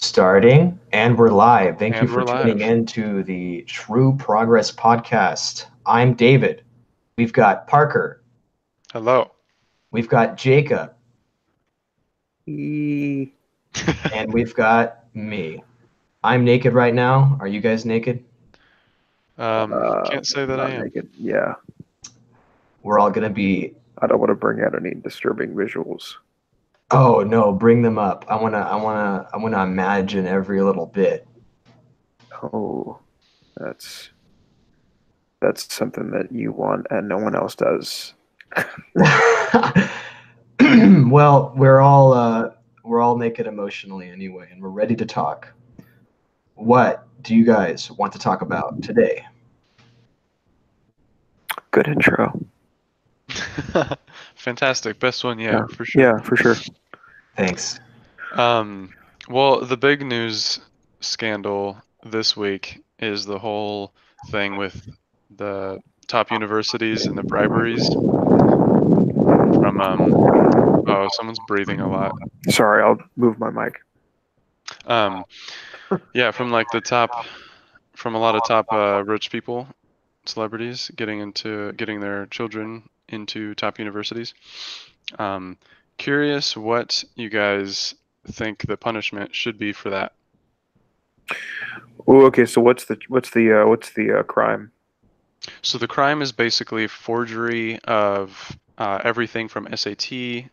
Starting, and we're live. Thank you And for we're tuning live. in to the True Progress Podcast. I'm David. We've got Parker. Hello. We've got Jacob. E- And we've got me. I'm naked right now. Are you guys naked? Can't say that I Not am. naked. Yeah, We're all going to be. I don't want to bring out any disturbing visuals. Oh no, bring them up. I wanna imagine every little bit. Oh, that's something that you want and no one else does. Well, we're all naked emotionally anyway, and we're ready to talk. What do you guys want to talk about today? Good intro. Fantastic. Best one yet, Yeah, for sure. yeah, for sure. Thanks. Well, the big news scandal this week is the whole thing with the top universities and the briberies from oh, someone's breathing a lot. Sorry, I'll move my mic. Yeah, from like from a lot of top rich people, celebrities getting their children into top universities. Curious what you guys think the punishment should be for that. Oh, okay. So what's the crime? So the crime is basically forgery of everything from SAT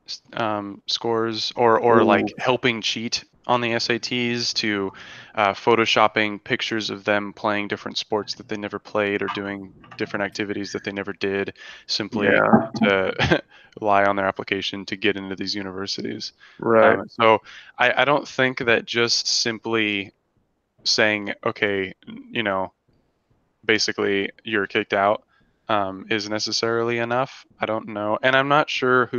scores, or like helping cheat on the SATs, to photoshopping pictures of them playing different sports that they never played, or doing different activities that they never did, simply Yeah, to lie on their application to get into these universities. right. So I don't think that just simply saying, okay, you know, basically you're kicked out, is necessarily enough. I don't know, and I'm not sure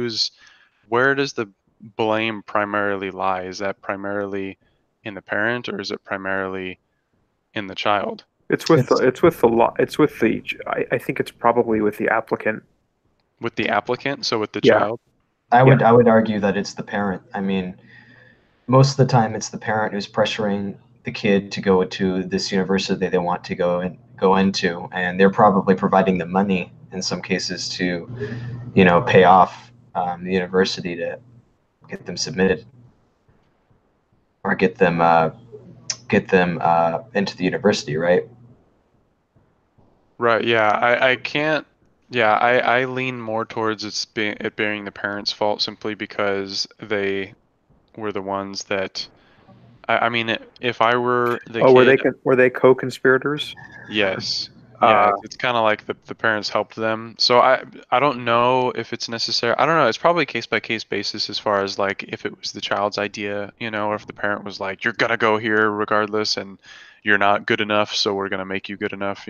where does the blame primarily lie? Is that primarily in the parent, or is it primarily in the child? I think it's probably with the applicant. With the applicant, so with the Yeah, child. I yeah, would I would argue that it's the parent. I mean, most of the time it's the parent who's pressuring the kid to go to this university they want to go into, and they're probably providing the money in some cases to, pay off the university to get them submitted or get them into the university, right? Right. Yeah. I can't. Yeah. I lean more towards it being the parents' fault, simply because they were the ones that. I mean, if I were the Oh, kid. were they co-conspirators? Yes. Yeah, Uh, it's kind of like the parents helped them. So I don't know if it's necessary. I don't know. It's probably case by case basis, as far as like if it was the child's idea, or if the parent was like, you're gonna go here regardless, and you're not good enough, so we're gonna make you good enough,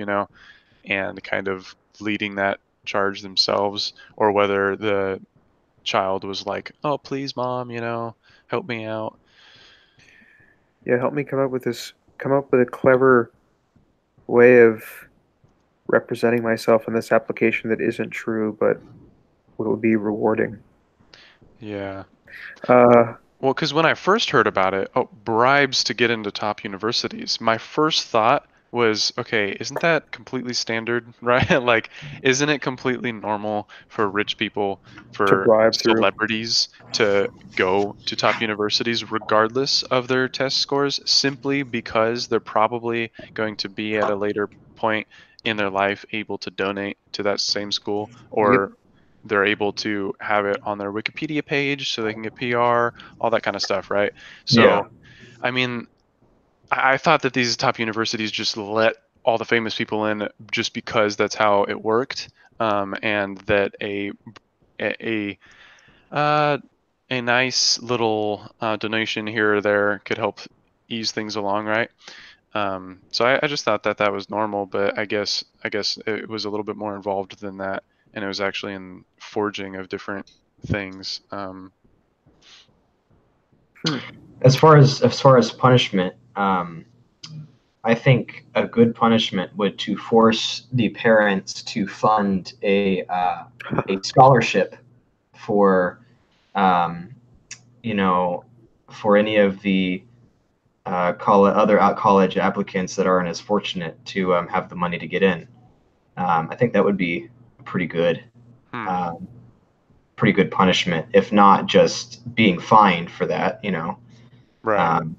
and kind of leading that charge themselves, or whether the child was like, oh, please, mom, help me out. yeah, help me come up with a clever way of representing myself in this application that isn't true, but will be rewarding. Yeah. Uh, Well, because when I first heard about it, oh, bribes to get into top universities, my first thought was, okay, isn't that completely standard, right? Like, isn't it completely normal for rich people, to for bribe through. celebrities to go to top universities regardless of their test scores, simply because they're probably going to be at a later point in their life able to donate to that same school, Yep. or they're able to have it on their Wikipedia page so they can get PR, all that kind of stuff, right? Yeah. So, I mean, I thought that these top universities just let all the famous people in just because that's how it worked, and that a uh, a nice little donation here or there could help ease things along, right? So I just thought that that was normal, but I guess it was a little bit more involved than that, and it was actually in forging of different things. As far as punishment, I think a good punishment would to force the parents to fund a scholarship for um, for any of the other out college applicants that aren't as fortunate to have the money to get in. I think that would be pretty good, um, pretty good punishment, if not just being fined for that, you know. Right. Um,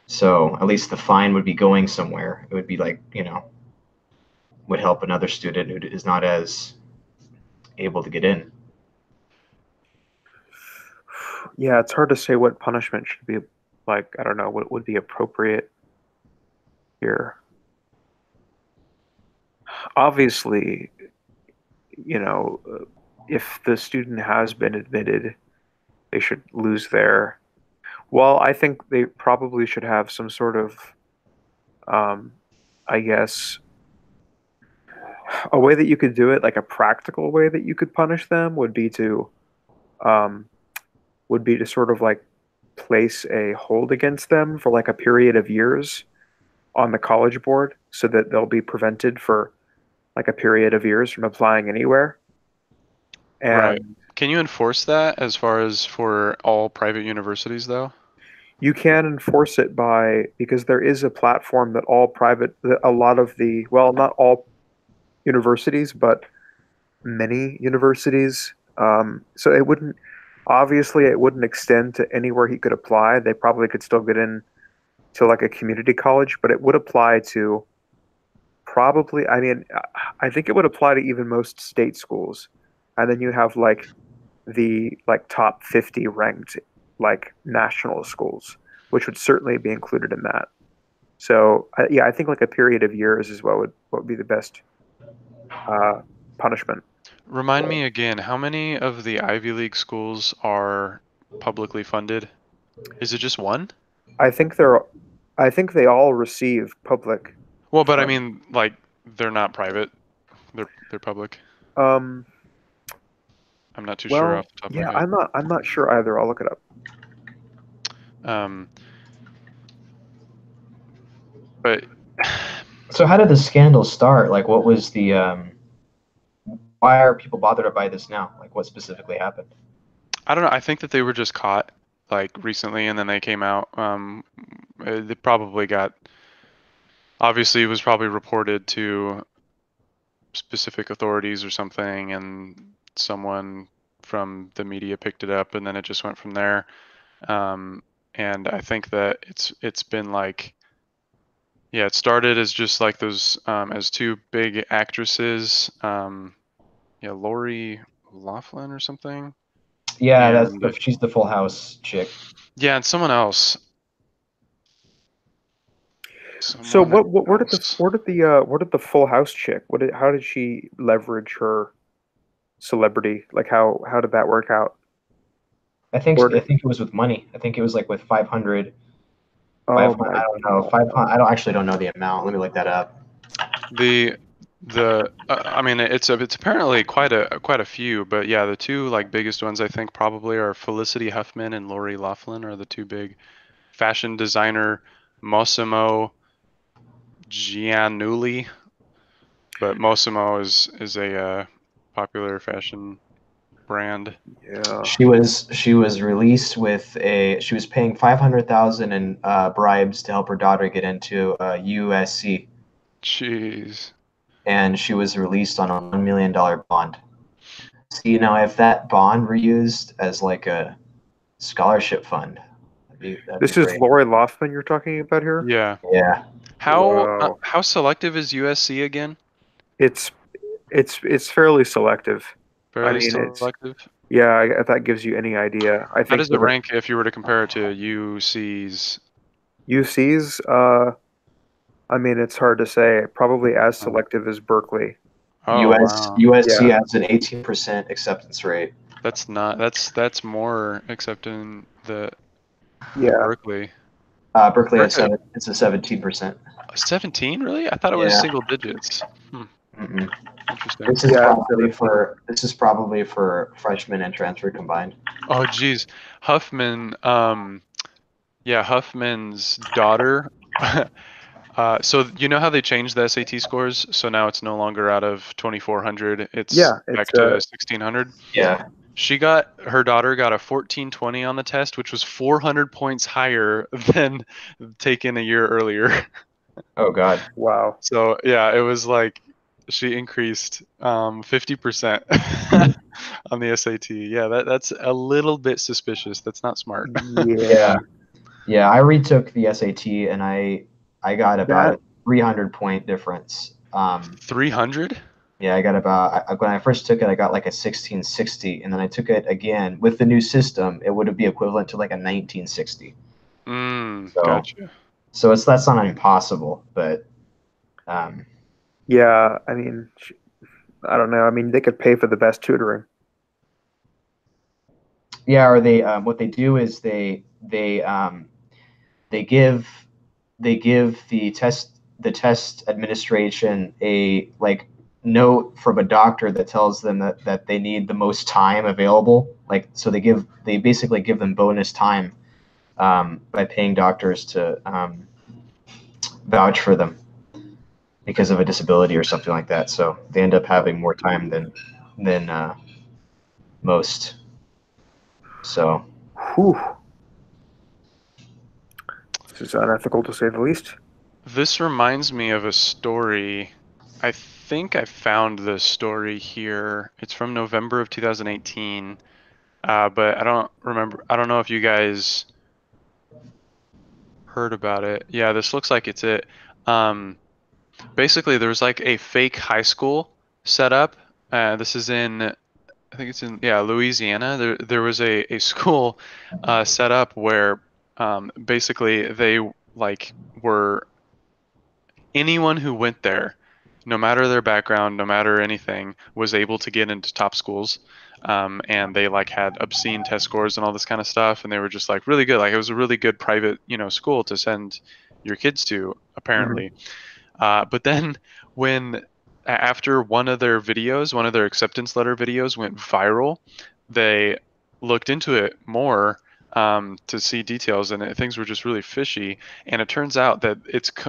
so at least the fine would be going somewhere. It would be like, you know, would help another student who is not as able to get in. Yeah, it's hard to say what punishment should be like. I don't know what would be appropriate here. Obviously, you know, if the student has been admitted, they should lose their. Well, I think they probably should have some sort of, um, I guess, a way that you could do it, like a practical way that you could punish them um, would be to sort of like place a hold against them for like a period of years on the college board so that they'll be prevented for like a period of years from applying anywhere. Right. And Can you enforce that as far as for all private universities, though? you can enforce it by because there is a platform that all private, that a lot of the, well, not all universities, but many universities. So it wouldn't, obviously, it wouldn't extend to anywhere he could apply. They probably could still get in to like a community college, but it would apply to probably, I mean, I think it would apply to even most state schools. And then you have like the like top 50 ranked like national schools, which would certainly be included in that. So yeah, I think like a period of years is what would be the best uh, punishment. Remind me again, how many of the Ivy League schools are publicly funded? Is it just one? I think they're, I think they all receive public Well, but I funds. mean, like, they're not private. They're public. Um, I'm not too sure well, off the top of my yeah, head. I'm not sure either. I'll look it up. Um, but So how did the scandal start? Like, what was the why are people bothered by this now? Like, what specifically happened? I don't know. I think that they were just caught like recently, and then they came out. They probably got. Obviously, it was probably reported to specific authorities or something, and someone from the media picked it up, and then it just went from there. Um, and I think that it's been like, yeah, it started as just like those as two big actresses, yeah, Lori Loughlin or something, Yeah, and she's the Full House chick. yeah, and So someone else. where did the Full House chick? How did she leverage her celebrity? Like how did that work out? Where I did, think it was with money. I think it was like with 500, oh 500. my I don't know, 500. I don't actually don't know the amount. Let me look that up. The I mean it's apparently quite a few, but yeah, the two like biggest ones I think probably are Felicity Huffman and Lori Loughlin are the two big. Fashion designer Massimo Giannulli, but Massimo is a popular fashion brand. yeah. She was released with a she was paying 500,000 in bribes to help her daughter get into USC, Jeez. and she was released on a $1 million bond. So, you know, if that bond were used as like a scholarship fund, that'd be This is great. Lori Loughlin you're talking about here? Yeah. Yeah. Wow. How selective is USC again? It's it's fairly selective. I Fairly mean, it's selective. yeah, if that gives you any idea. I How think does it that rank if you were to compare it to UC's? UC's I mean, it's hard to say. Probably as selective as Berkeley. Oh wow. USC Yeah. has an 18% acceptance rate. That's not that's more accepting than Yeah. Berkeley. Berkeley has Berkeley it's a 17%. 17 really? I thought it was Yeah. single digits. Mm-mm. Interesting. Yeah, it's 17. This is probably for freshmen and transfer combined. Oh geez. Huffman, yeah, Huffman's daughter. So you know how they changed the SAT scores? So now it's no longer out of 2400, it's Yeah, back it's to 1600. Yeah. Her daughter got a 1420 on the test, which was 400 points higher than taken a year earlier. Oh God. Wow. So yeah, it was like she increased 50% on the SAT. Yeah, that's a little bit suspicious. That's not smart. Yeah. Yeah, I retook the SAT and I got about That a 300 point difference. 300? Yeah, I got about when I first took it, I got like a 1660, and then I took it again with the new system. It would be equivalent to like a 1960. So, Gotcha. so that's not impossible, but um, yeah, I mean, I don't know. I mean, they could pay for the best tutoring. yeah. Or they what they do is they give the test administration a like note from a doctor that tells them that they need the most time available. Like so they basically give them bonus time by paying doctors to vouch for them because of a disability or something like that. So they end up having more time than most. So Whew. This is unethical to say the least. This reminds me of a story. I think I found the story here. It's from November of 2018. But I don't remember. I don't know if you guys heard about it. Yeah, this looks like it's it. Um, Basically, there was like a fake high school set up. This is in, I think it's in, yeah, Louisiana. There was a school set up where basically they like were anyone who went there, no matter their background, no matter anything, was able to get into top schools. And they like had obscene test scores and all this kind of stuff, and they were just like really good. Like it was a really good private, school to send your kids to, Mhm. apparently. But then when after one of their acceptance letter videos went viral, they looked into it more to see details, and things were just really fishy. And it turns out that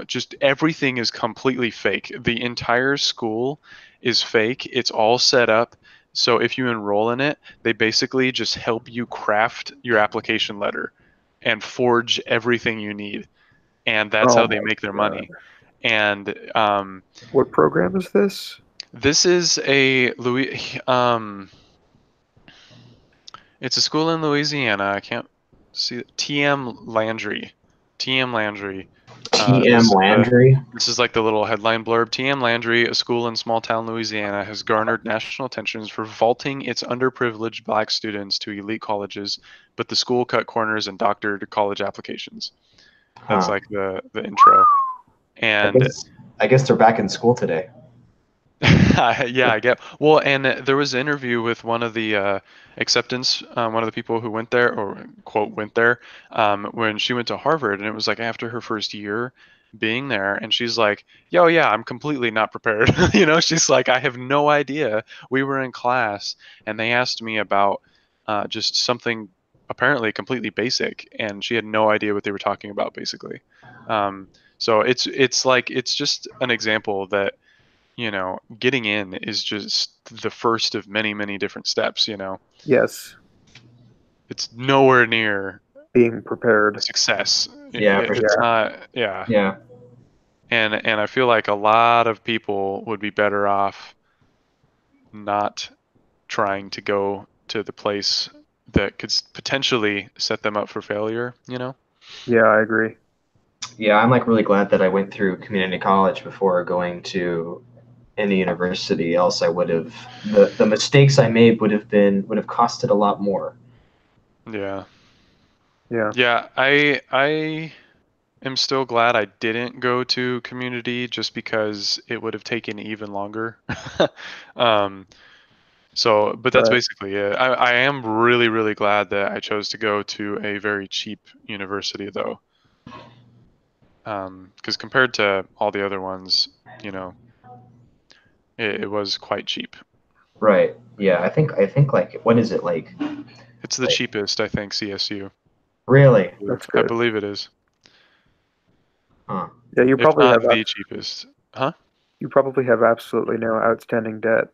just everything is completely fake. The entire school is fake. It's all set up. So if you enroll in it, they basically just help you craft your application letter and forge everything you need. And that's Oh how they my make their God. money. And What program is this? this is a it's a school in Louisiana. I can't see it. TM Landry. TM Landry. TM Landry. This is like the little headline blurb. TM Landry, a school in small town Louisiana, has garnered national attention for vaulting its underprivileged black students to elite colleges, but the school cut corners and doctored college applications. That's Huh. like the intro. I And guess I guess they're back in school today. yeah, I get. Well, and there was an interview with one of the acceptance, one of the people who went there, or quote went there, when she went to Harvard, and it was like after her first year being there, and she's like, "Yo, yeah, I'm completely not prepared." She's like, "I have no idea." We were in class, and they asked me about just something apparently completely basic, and she had no idea what they were talking about, basically. So it's just an example that getting in is just the first of many, many different steps. Yes, It's nowhere near being prepared. success. Yeah, for It's Yeah. not, yeah. yeah. And I feel like a lot of people would be better off not trying to go to the place that could potentially set them up for failure. Yeah, I agree. Yeah, I'm like really glad that I went through community college before going to any university. Else, I would have the mistakes I made would have costed a lot more. Yeah. Yeah. Yeah, I am still glad I didn't go to community just because it would have taken even longer. um, but that's Right. basically it. I am really, really glad that I chose to go to a very cheap university though. Because compared to all the other ones, you know, it was quite cheap. Right. Yeah. I think like what is it like? It's the Like cheapest, I think, CSU. I really? believe. That's I good. believe it is. Huh. Yeah, If not the cheapest. Huh? you probably have absolutely no outstanding debt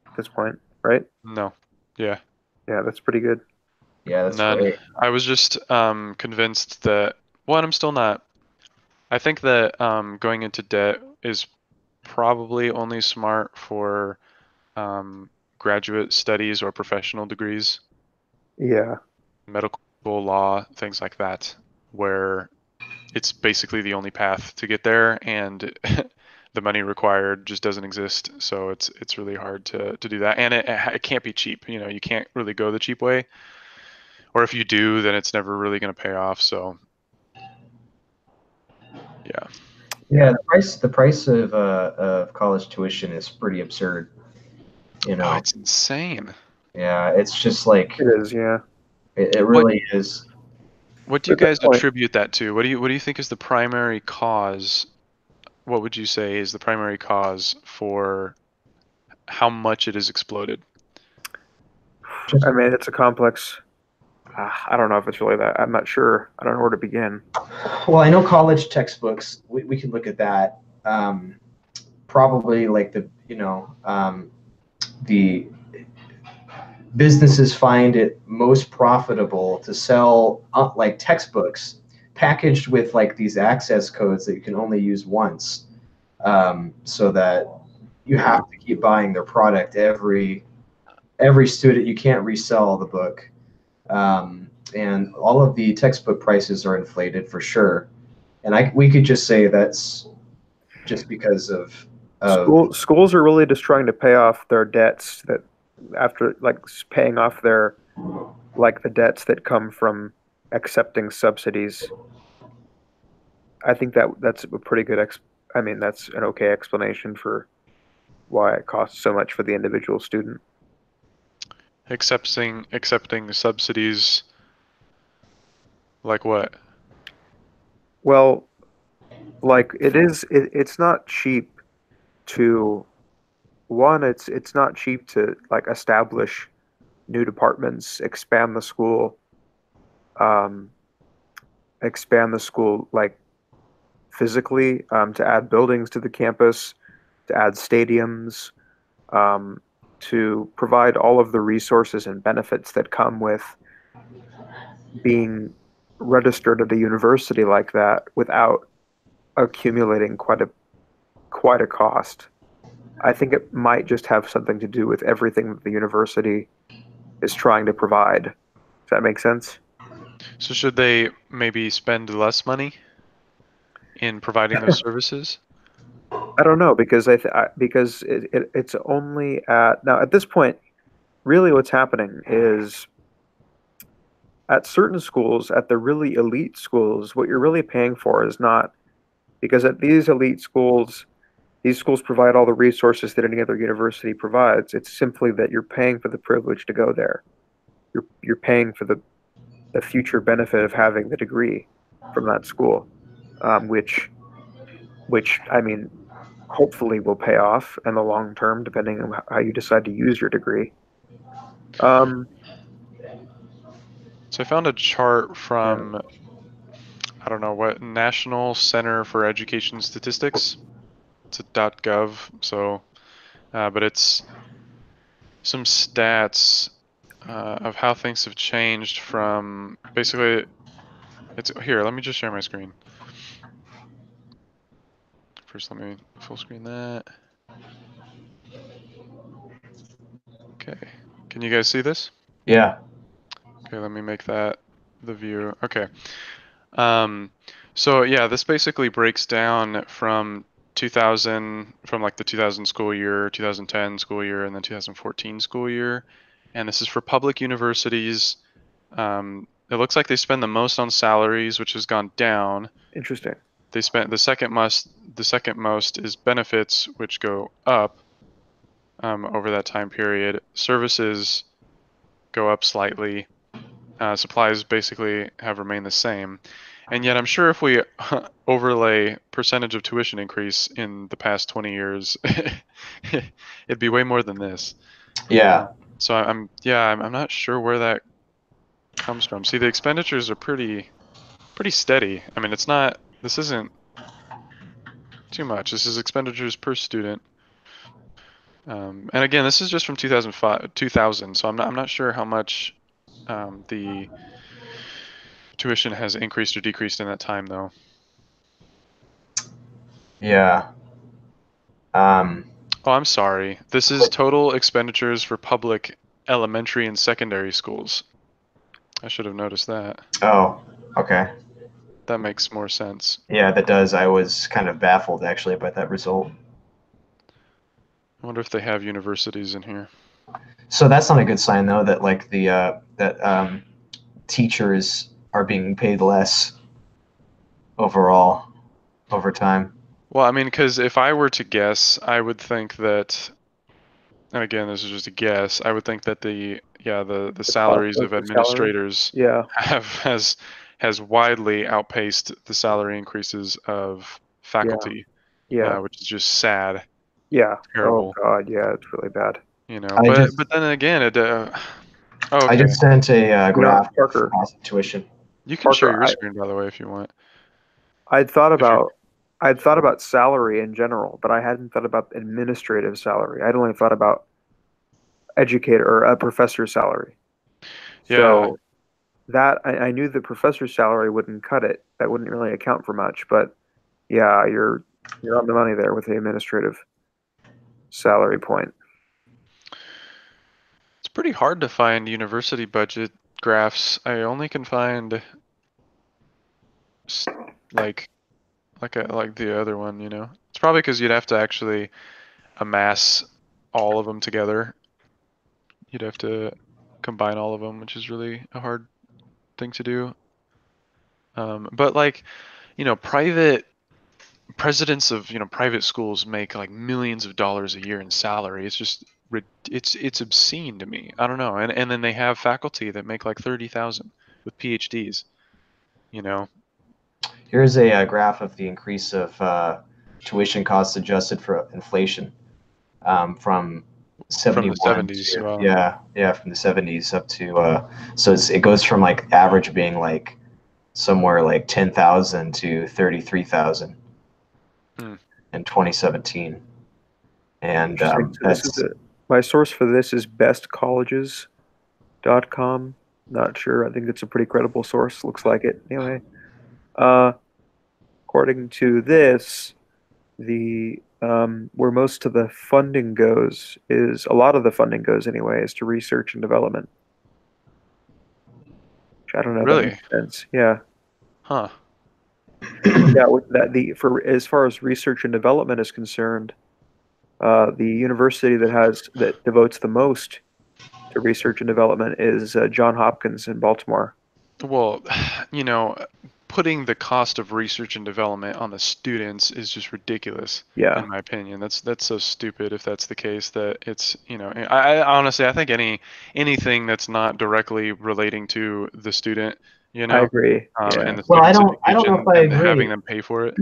at this point, right? No. Yeah. Yeah, that's pretty good. Yeah, that's None. great. I was just convinced that, well, I'm still not. I think that going into debt is probably only smart for graduate studies or professional degrees, Yeah. medical law, things like that, where it's basically the only path to get there, and the money required just doesn't exist. So it's really hard to do that, and it can't be cheap. You know, you can't really go the cheap way, or if you do, then it's never really going to pay off. So yeah. Yeah, the price of college tuition is pretty absurd. You Oh, know. it's insane. Yeah, it's just like It is, yeah. it What really is. what do But you at this guys point, attribute that to? What do you think is the primary cause? What would you say is the primary cause for how much it has exploded? Just I mean, it's a complex. I don't know if it's really that. I'm not sure. I don't know where to begin. well, I know college textbooks. We can look at that. Probably like the businesses find it most profitable to sell like textbooks packaged with like these access codes that you can only use once, so that you have to keep buying their product every student. You can't resell the book, and all of the textbook prices are inflated for sure. And we could just say that's just because of Schools are really just trying to pay off their debts that after like paying off their like the debts that come from accepting subsidies. I think that's a pretty good I mean, that's an okay explanation for why it costs so much for the individual student. Accepting subsidies like what? Well, like it's not cheap to one, it's not cheap to like establish new departments, um, expand the school like physically, to add buildings to the campus, to add stadiums, um, to provide all of the resources and benefits that come with being registered at a university like that without accumulating quite a cost. I think it might just have something to do with everything that the university is trying to provide. Does that make sense? So should they maybe spend less money in providing those services? I don't know because because it's only at now at this point. Really, what's happening is at certain schools, at the really elite schools, what you're really paying for is not because at these elite schools, these schools provide all the resources that any other university provides. It's simply that you're paying for the privilege to go there. You're paying for the future benefit of having the degree from that school, which I mean, hopefully will pay off in the long term, depending on how you decide to use your degree. Um, So I found a chart yeah, from, I don't know what, National Center for Education Statistics. It's a .gov, so but it's some stats of how things have changed from basically it's here. Let me just share my screen. First, let me full screen that. Okay. Can you guys see this? yeah. Okay, let me make that the view. Okay. Um, so yeah, this basically breaks down from 2000, from like the 2000 school year, 2010 school year, and then 2014 school year. And this is for public universities. It looks like they spend the most on salaries, which has gone down. interesting. They spent the second most is benefits, which go up over that time period. Services go up slightly. Supplies basically have remained the same. And yet, I'm sure if we overlay percentage of tuition increase in the past 20 years, it'd be way more than this. Yeah. So I'm not sure where that comes from. See, the expenditures are pretty steady. I mean, this isn't too much. This is expenditures per student. And again, this is just from 2000, so I'm not sure how much the tuition has increased or decreased in that time, though. Yeah. Oh, I'm sorry. This is total expenditures for public elementary and secondary schools. I should have noticed that. Oh, okay. That makes more sense. Yeah, that does. I was kind of baffled actually by that result. I wonder if they have universities in here. So that's not a good sign though, that like that teachers are being paid less overall over time. Well, I mean, because if I were to guess, I would think that, and again, this is just a guess, I would think that the salaries of administrators Yeah, has widely outpaced the salary increases of faculty, yeah, which is just sad, yeah. terrible, Oh God, yeah, it's really bad. you know. I But just then again, it. Oh, I okay. just sent a You know, graph Parker, of cost of tuition. You can share Parker, your screen, by the way, if you want. I'd thought If you're about I'd thought about salary in general, but I hadn't thought about administrative salary. I'd only thought about educator or a professor's salary. Yeah, So that I knew the professor's salary wouldn't cut it. That wouldn't really account for much. But yeah, you're on the money there with the administrative salary point. it's pretty hard to find university budget graphs. I only can find s- like like the other one, you know. It's probably because you'd have to actually amass all of them together. You'd have to combine all of them, which is really a hard thing to do. But like, you know, private presidents of, you know, private schools make like millions of dollars a year in salary. It's just it's obscene to me. I don't know. And then they have faculty that make like 30,000 with PhDs, you know. Here's a graph of the increase of tuition costs adjusted for inflation from From the 71 70s. to Wow. yeah from the 70s up to so it goes from like average being like somewhere like 10,000 to 33,000 Hmm. in 2017, and Interesting. So this is that's my source for this is bestcolleges.com. Not sure. I think it's a pretty credible source. Looks like it. Anyway, uh, according to this, the where most of the funding goes is a lot of the funding goes anyway is to research and development. Which I don't know if that Really? makes sense. Yeah, Huh. yeah. With that, the for as far as research and development is concerned, the university that devotes the most to research and development is John Hopkins in Baltimore. Well, you know, putting the cost of research and development on the students is just ridiculous, Yeah, in my opinion. That's so stupid if that's the case that it's, you know, I honestly I think anything that's not directly relating to the student, you I know, agree. Yeah, and the well, student's I don't know if education I and having agree. them pay for it.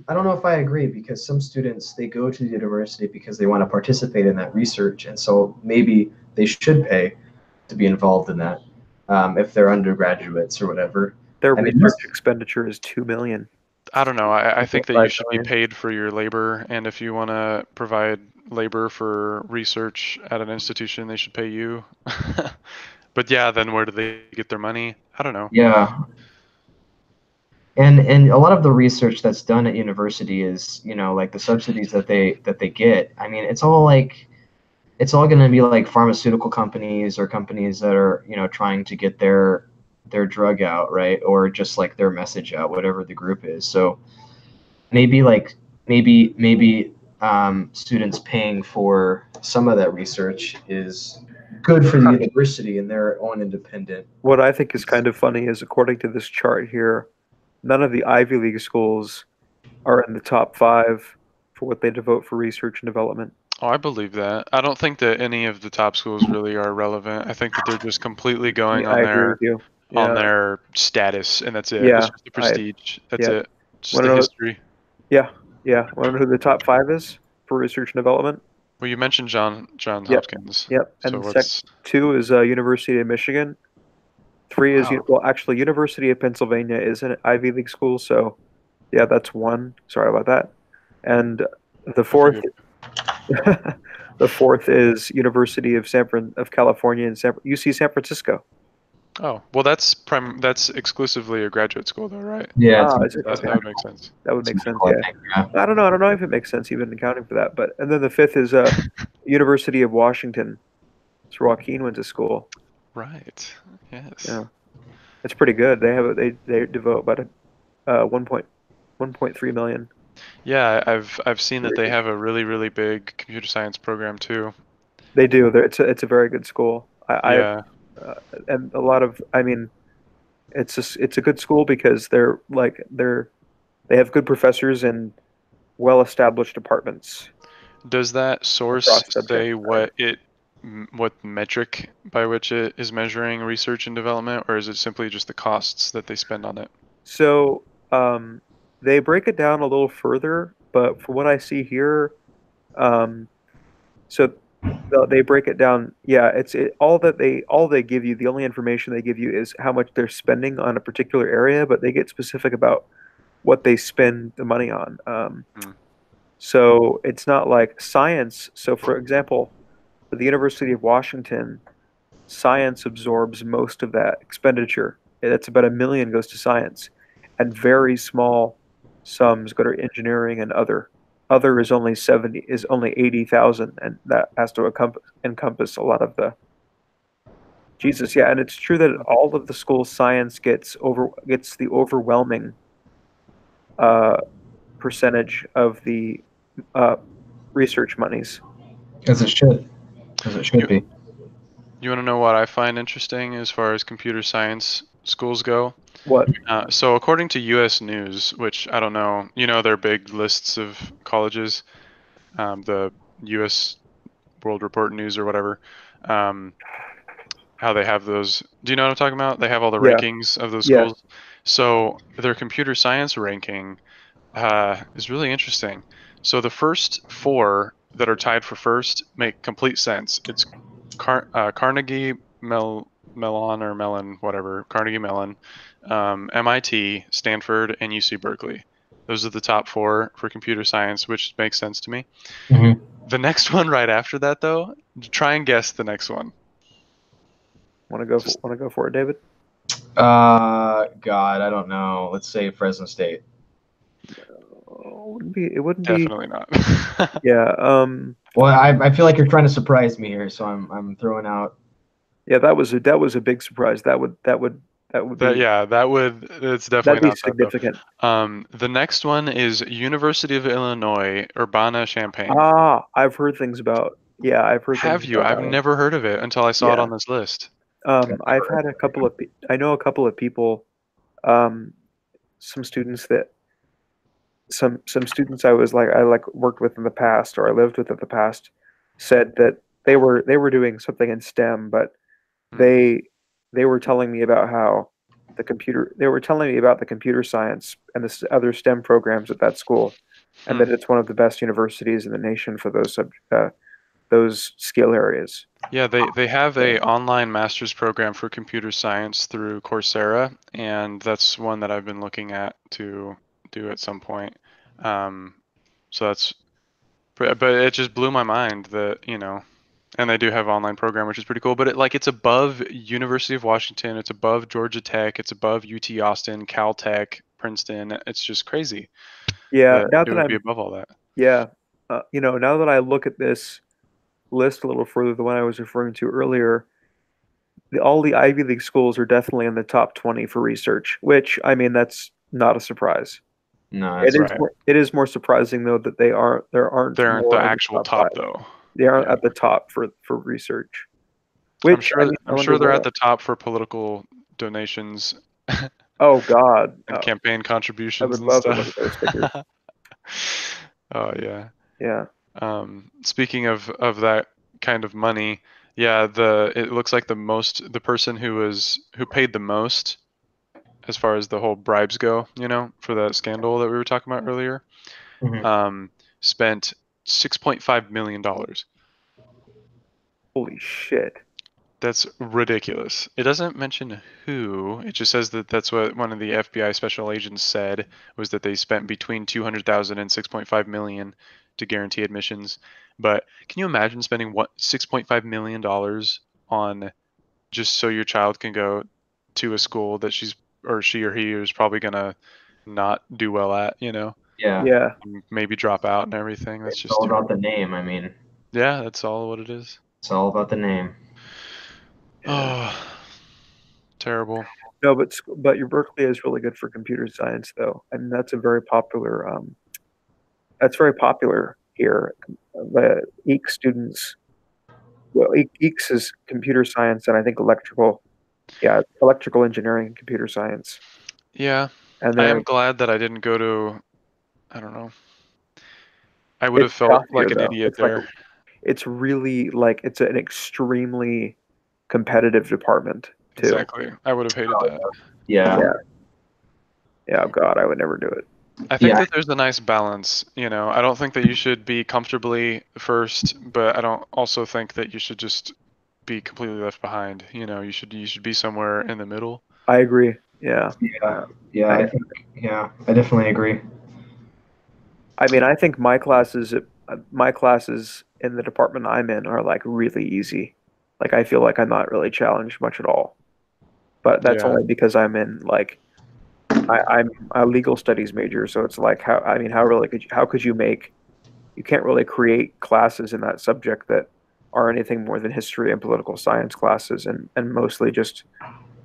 I don't know if I agree because some students they go to the university because they want to participate in that research, and so maybe they should pay to be involved in that if they're undergraduates or whatever. their I mean, research expenditure is 2 million, I don't know. I think that you 5 should be million. paid for your labor, and if you want to provide labor for research at an institution, they should pay you. But yeah, then where do they get their money? I don't know. yeah, and a lot of the research that's done at university is like the subsidies that they get. I mean, it's all going to be like pharmaceutical companies or companies that are trying to get their drug out, right, or just like their message out, whatever the group is. So maybe like maybe students paying for some of that research is good for the university and their own independent. What I think is kind of funny is according to this chart here, none of the Ivy League schools are in the top 5 for what they devote for research and development. Oh, I believe that. I don't think that any of the top schools really are relevant. I think that they're just completely going Yeah, I agree with you. on Yeah, their status, and that's it. yeah, It's just the I prestige. That's yeah. it. It's just Want the to know? history. Yeah, yeah. Want to know who the top 5 is for research and development? Well, you mentioned John Yep, Hopkins. yep. So And sec what's 2 is University of Michigan. 3 is wow. well, actually, University of Pennsylvania is an Ivy League school, so yeah, that's 1. Sorry about that. And the I fourth, forget. The fourth is University of California in UC San Francisco. Oh, well, that's exclusively a graduate school, though, right? Yeah, Ah, is it? That, Okay. that would make sense. That would it's make sense, medical, yeah. I think. Yeah. I don't know. I don't know if it makes sense even accounting for that. But and then the fifth is University of Washington. It's where Joaquin went to school. Right. Yes. Yeah, it's pretty good. They devote about a 1.3 million. Yeah, I've seen to that they research. have a really, really big computer science program too. They do. It's a very good school. Yeah. Uh, and a lot of I mean it's a good school because they have good professors and well established departments Does that source across subject say matter. what metric by which it is measuring research and development, or is it simply just the costs that they spend on it? So they break it down a little further, but from what I see here, um, so they break it down. Yeah, all they give you. The only information they give you is how much they're spending on a particular area, but they get specific about what they spend the money on. Hmm. So it's not like science. So for example, for the University of Washington, science absorbs most of that expenditure. That's about 1 million goes to science, and very small sums go to engineering and other. Other is only 80,000, and that has to encompass a lot of the Jesus. Yeah, and it's true that all of the school's science gets the overwhelming uh, percentage of the uh, research monies. As it should. As it should You be. you want to know what I find interesting as far as computer science schools go? What? So according to U.S. News, which I don't know, their big lists of colleges, the U.S. World Report News or whatever. Um, how they have those. Do you know what I'm talking about? They have all the Yeah, rankings of those yeah. schools. So their computer science ranking is really interesting. So the first four that are tied for first make complete sense. It's Carnegie Mellon or Mellon, whatever, Carnegie Mellon, MIT, Stanford, and UC Berkeley. Those are the top four for computer science, which makes sense to me. Mm-hmm. The next one right after that, though, try and guess the next one. Just Want to go for it, David? God, I don't know. Let's say Fresno State. It wouldn't be. definitely not. Yeah. Well, I feel like you're trying to surprise me here, so I'm throwing out. Yeah. That was a big surprise. That would be It's definitely that'd be not that though. significant. The next one is University of Illinois, Urbana-Champaign. Ah, I've heard things about. Yeah, I've heard things Have you? about I've that one. never heard of it until I saw it Yeah. on this list. I've had a couple of. I know a couple of people. Um, some students that some students I worked with in the past or I lived with in the past said that they were doing something in STEM, but Hmm. they they were telling me about how they were telling me about the computer science and the other STEM programs at that school, and Hmm. that it's one of the best universities in the nation for those skill areas. Yeah, they have a online master's program for computer science through Coursera, and that's one that I've been looking at to do at some point. Um, so but it just blew my mind that, and they do have online program, which is pretty cool. But it's above University of Washington, it's above Georgia Tech, it's above UT Austin, Caltech, Princeton. It's just crazy Yeah, that now it that would be I'm above all that. yeah, now that I look at this list a little further, the one I was referring to earlier, all the Ivy League schools are definitely in the top 20 for research, which I mean that's not a surprise. No, that's Right. It is more surprising though that there aren't They aren't the more in the actual top top five. though. They aren't Yeah. at the top for research. I'm Which I sure mean, I I'm wonder sure they're at why. the top for political donations Oh God, and campaign I contributions would and love to look at stuff. those figures. Oh yeah. Yeah, Speaking of that kind of money, yeah, it looks like the person who paid the most as far as the whole bribes go, for that scandal that we were talking about earlier, Mhm. spent $6.5 million. holy shit. That's ridiculous. It doesn't mention who. It just says that that's what one of the FBI special agents said was that they spent between 200,000 and 6.5 million to guarantee admissions. But can you imagine spending $6.5 million on just so your child can go to a school that she or he is probably gonna not do well at, Yeah. Yeah. and maybe drop out and everything? That's It's just all about the name. I mean, yeah, that's all what it is. it's all about the name. Yeah. Oh, terrible. No, but your Berkeley is really good for computer science, though. I mean, that's very popular here. The EEC students, well, EECS is computer science and I think electrical engineering and computer science. Yeah, And I they're am glad that I didn't go to. I don't know. I would it's have felt tough here like an though. idiot there. It's really like it's an extremely competitive department too. Exactly. I would have hated that. Yeah. Yeah. Yeah, oh God, I would never do it. I think Yeah. that there's a nice balance. I don't think that you should be comfortably first, but I don't also think that you should just be completely left behind. You should be somewhere in the middle. I agree. Yeah. Yeah. Yeah. I I think. Yeah. I definitely agree. I mean, I think my classes in the department I'm in are like really easy. Like I feel like I'm not really challenged much at all. But that's Yeah. only because I'm a legal studies major, so it's like how could you can't really create classes in that subject that are anything more than history and political science classes and mostly just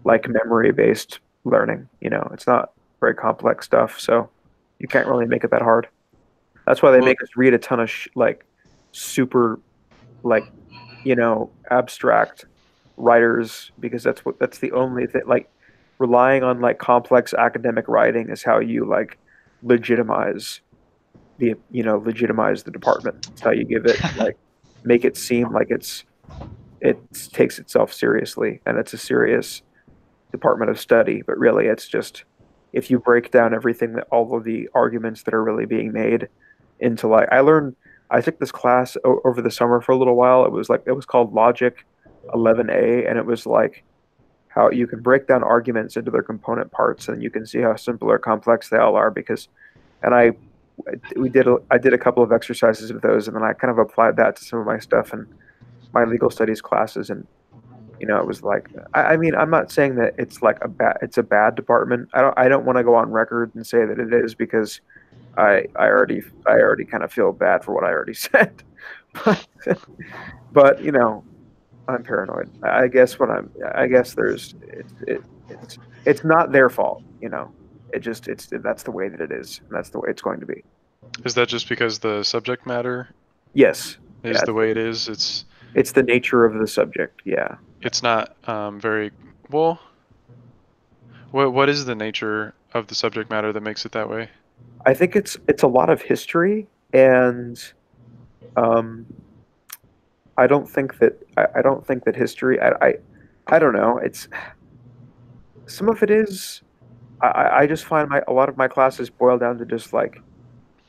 like memory based learning. It's not very complex stuff, so you can't really make it that hard. That's why they Well, make us read a ton of like super like abstract writers because that's the only thing like relying on like complex academic writing is how you like legitimize legitimize the department. It's how you give it like make it seem like it takes itself seriously and it's a serious department of study, but really it's just if you break down everything that all of the arguments that are really being made into like I took this class over the summer for a little while. It was called Logic 11A and it was like how you can break down arguments into their component parts and you can see how simple or complex they all are because and I did a couple of exercises of those and then I kind of applied that to some of my stuff in my legal studies classes and it was like I mean I'm not saying that it's a bad department. I don't want to go on record and say that it is because I already kind of feel bad for what I already said. But but I'm paranoid. I guess it's not their fault. That's the way that it is, and that's the way it's going to be. is that just because the subject matter Yes. is Yeah, the way it is? It's it's the nature of the subject. Yeah. not very well. What is the nature of the subject matter that makes it that way? I think it's a lot of history and um I don't think that history I don't know. It's some of it is I just find a lot of my classes boil down to just like,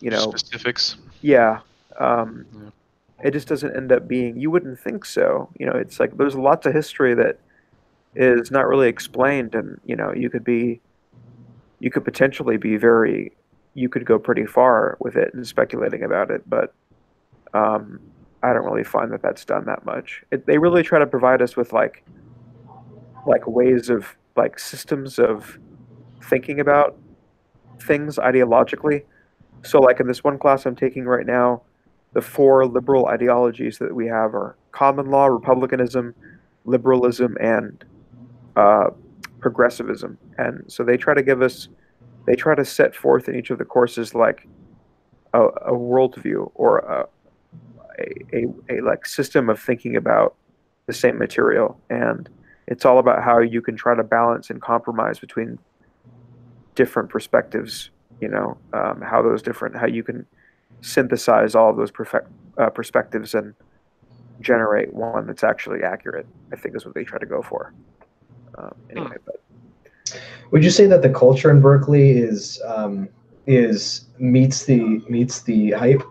you know, Specifics. yeah. Yeah. It just doesn't end up being, you wouldn't think so. It's like there's lots of history that is not really explained, and you could potentially you could go pretty far with it and speculating about it, but um, I don't really find that that's done that much. They really try to provide us with like ways of like systems of thinking about things ideologically. So, like in this one class I'm taking right now, the four liberal ideologies that we have are common law, republicanism, liberalism, and uh, progressivism. And so they try to set forth in each of the courses like a worldview or a like system of thinking about the same material. And it's all about how you can try to balance and compromise between different perspectives. How you can synthesize all of those perspectives and generate one that's actually accurate. I think is what they try to go for. Anyway, but Would you say that the culture in Berkeley is meets the hype?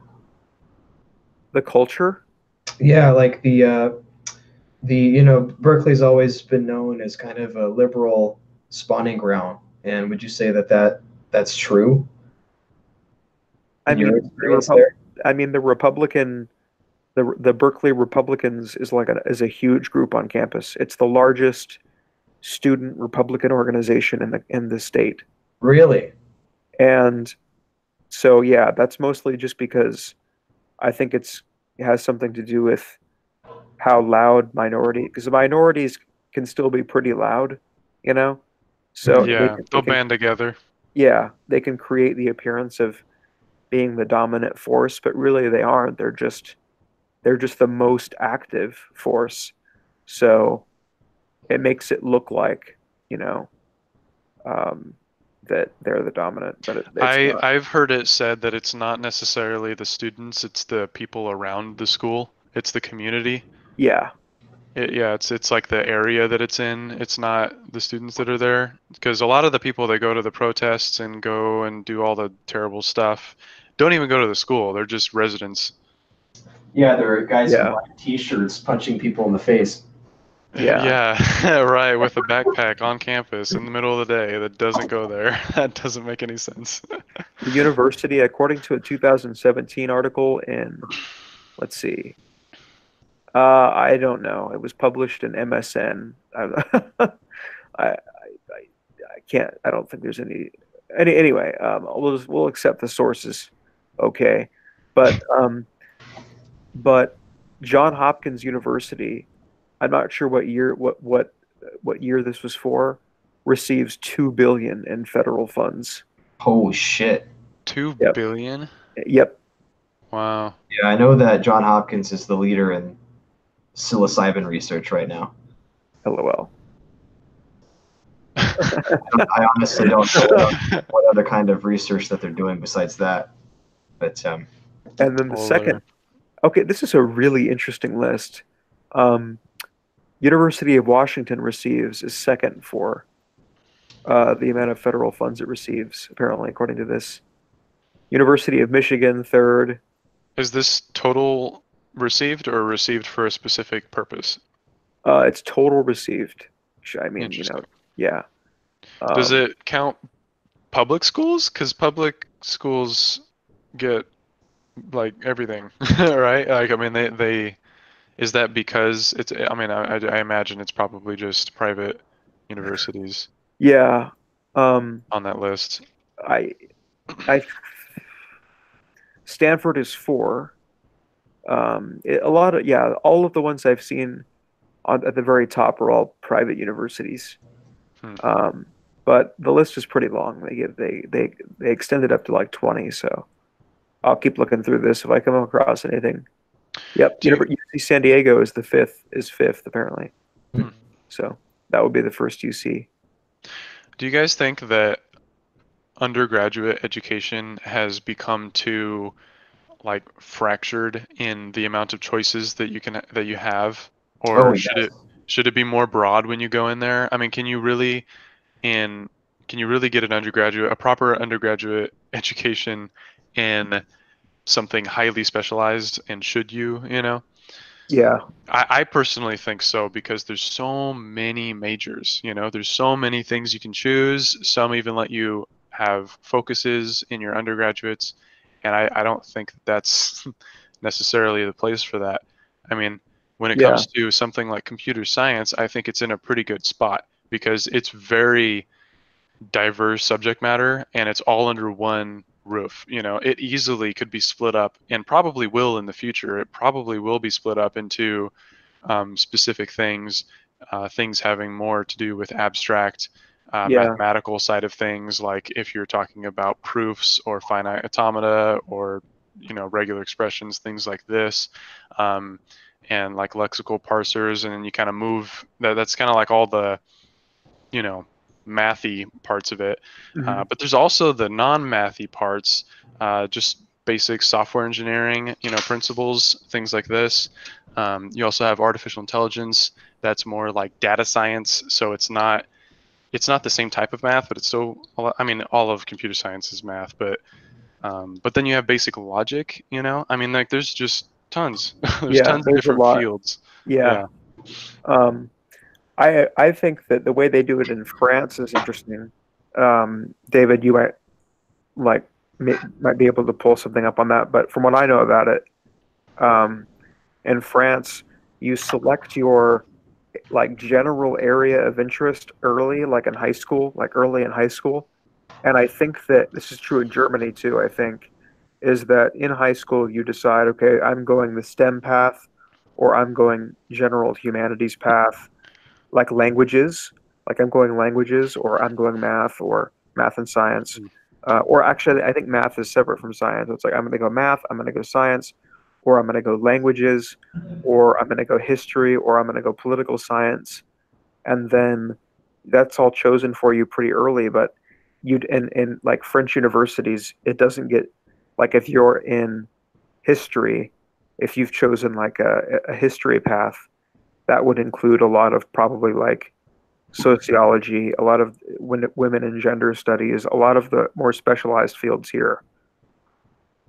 the culture, Yeah, like the Berkeley's always been known as kind of a liberal spawning ground, and would you say that that's true I in mean, your experience there? I mean, the Berkeley Republicans is a huge group on campus. It's the largest student Republican organization in the state. Really? And so yeah, that's mostly just because I think it has something to do with how loud because the minorities can still be pretty loud, you know? So Hmm. Yeah, they they'll can band together. yeah, they can create the appearance of being the dominant force, but really they aren't. They're just the most active force. So it makes it look like, you know, um, that they're the dominant, but it's not. I've heard it said that it's not necessarily the students, it's the people around the school. It's the community. Yeah, Yeah, it's like the area that it's in. It's not the students that are there because a lot of the people that go to the protests and go and do all the terrible stuff don't even go to the school. They're just residents. Yeah, there are guys in yeah, black t-shirts punching people in the face. yeah. Yeah, right, with a backpack on campus in the middle of the day that doesn't go there. That doesn't make any sense. The university, according to a 2017 article in, let's see, I don't know. It was published in MSN. I can't. I don't think there's anyway. We'll accept the sources. Okay, but but John Hopkins University, I'm not sure what year this was for, receives 2 billion in federal funds. Holy shit. Two Yep. billion? Yep. Wow. Yeah, I know that John Hopkins is the leader in psilocybin research right now. LOL. I honestly don't know what other kind of research that they're doing besides that. But And then the second, okay, this is a really interesting list. Um, University of Washington is second for the amount of federal funds it receives, apparently, according to this. University of Michigan, third. Is this total received or received for a specific purpose? It's total received. I mean, Interesting. yeah. Does Um, it count public schools? Because public schools get like everything, right? Like, I mean, they is that because it's, I mean, I imagine it's probably just private universities yeah. Um, on that list. I, I, Stanford is four. A lot of, yeah, all of the ones I've seen at the very top are all private universities. Hmm. But the list is pretty long. They extend it up to like 20. So I'll keep looking through this if I come across anything. Yep, Do you, UC San Diego is fifth apparently. Hmm. So that would be the first UC. do you guys think that undergraduate education has become too like fractured in the amount of choices that you have, oh or yes. should it be more broad when you go in there? I mean, in can you really get a proper undergraduate education in something highly specialized, and should you know? Yeah, I personally think so because there's so many majors, there's so many things you can choose. Some even let you have focuses in your undergraduates, and I don't think that's necessarily the place for that. I mean, when it yeah, comes to something like computer science, I think it's in a pretty good spot because it's very diverse subject matter and it's all under one roof. It easily could be split up and probably will in the future. It probably will be split up into specific things, things having more to do with abstract yeah, mathematical side of things, like if you're talking about proofs or finite automata or regular expressions, things like this, um, and like lexical parsers, and then you kind of move that's kind of like all the you know mathy parts of it. hmm But there's also the non-mathy parts, just basic software engineering, principles, things like this. You also have artificial intelligence. That's more like data science. So it's not the same type of math, but it's still. I mean, all of computer science is math, but then you have basic logic. I mean, like there's just tons. There's yeah. tons of There's a different lot. fields. Yeah. Yeah. Um, I think that the way they do it in France is interesting. David, you might like might be able to pull something up on that. But from what I know about it, um, in France, you select your like general area of interest early, like in high school, like early in high school. And I think that this is true in Germany too, I think, is that in high school you decide, okay, I'm going the STEM path or I'm going general humanities path, like languages, like I'm going languages or I'm going math or math and science. Or actually, I think math is separate from science. It's like I'm going to go math, I'm going to go science, or I'm going to go languages, or I'm going to go history, or I'm going to go political science. And then that's all chosen for you pretty early. But you'd in like French universities, it doesn't get like if you're in history, if you've chosen like a history path, that would include a lot of probably like sociology, a lot of women and gender studies, a lot of the more specialized fields here.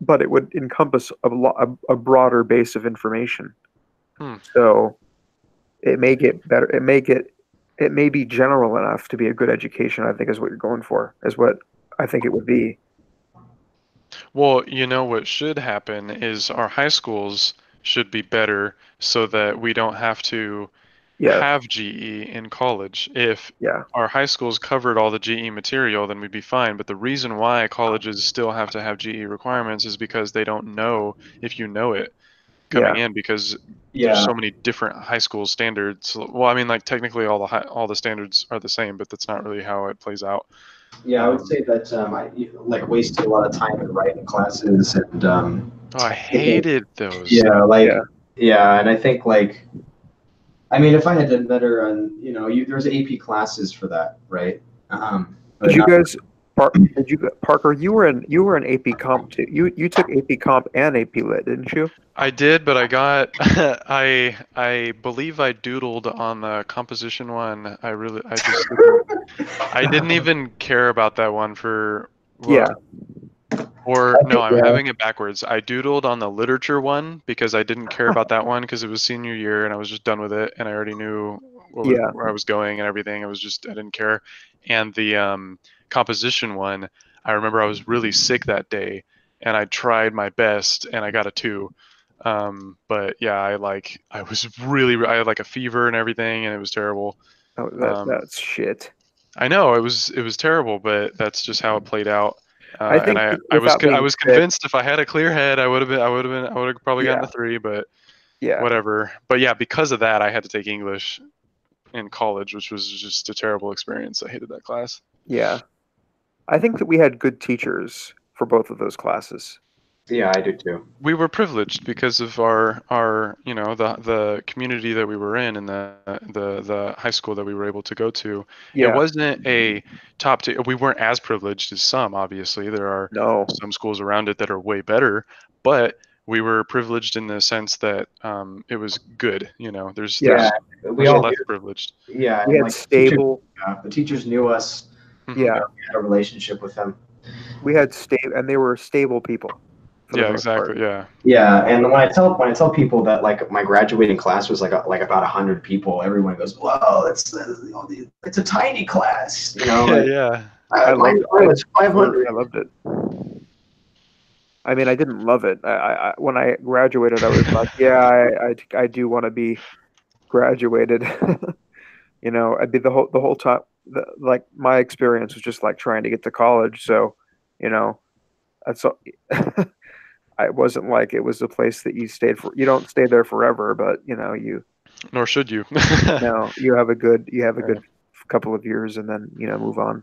But it would encompass a broader base of information. Hmm. So it may get better. It may be general enough to be a good education, I think is what you're going for, is what I think it would be. Well, what should happen is our high schools should be better so that we don't have to Yeah, have GE in college. If yeah, our high schools covered all the GE material, then we'd be fine. But the reason why colleges still have to have GE requirements is because they don't know if you know it coming yeah, in because there's Yeah, so many different high school standards. Well, I mean, like technically all the standards are the same, but that's not really how it plays out. yeah, I would Um, say that I like wasted a lot of time in writing classes and oh, I taking, hated those. yeah, yeah. yeah, and I think like I mean, if I had done better on, there's AP classes for that, right? Did But you not, guys, did you, Parker? You were in AP Comp too. You took AP Comp and AP Lit, didn't you? I did, but I got I believe I doodled on the composition one. I just didn't I didn't even care about that one for Yeah, well or I no, think, I'm yeah, having it backwards. I doodled on the literature one because I didn't care about that one because it was senior year and I was just done with it and I already knew yeah. where I was going and everything. I didn't care. And the composition one, I remember I was really sick that day and I tried my best and I got a 2. But yeah, I was I had like a fever and everything and it was terrible. Oh, Um, that's shit. I know it was terrible, but that's just how it played out. I And think I without I being was sick, convinced if I had a clear head, I would have probably gotten yeah, a 3, but yeah, whatever. But yeah, because of that, I had to take English in college, which was just a terrible experience. I hated that class. yeah. I think that we had good teachers for both of those classes. yeah, I do too. We were privileged because of our the community that we were in and the high school that we were able to go to. It Yeah, wasn't a top tier. We weren't as privileged as some. Obviously, there are no, some schools around it that are way better, but we were privileged in the sense that it was good. yeah. Yeah, There's we We much had all less do. privileged. Yeah, we and had like stable, the teachers knew us. Hmm. yeah, We had a relationship with them. we had stable, and they were stable people for the Yeah, most part. exactly. Yeah. Yeah, and when I tell people that like my graduating class was like about 100 people, everyone goes, "Whoa, it's a tiny class," Like Yeah. mine was I 500. loved it. I mean, I didn't love it. When I graduated, I was like, yeah, I do want to be graduated. I'd be the whole time. Like my experience was just like trying to get to college. So, you know, that's all. I wasn't like it was a place that you stayed for. You don't stay there forever, but Nor should you. you have a good couple of years and then move on.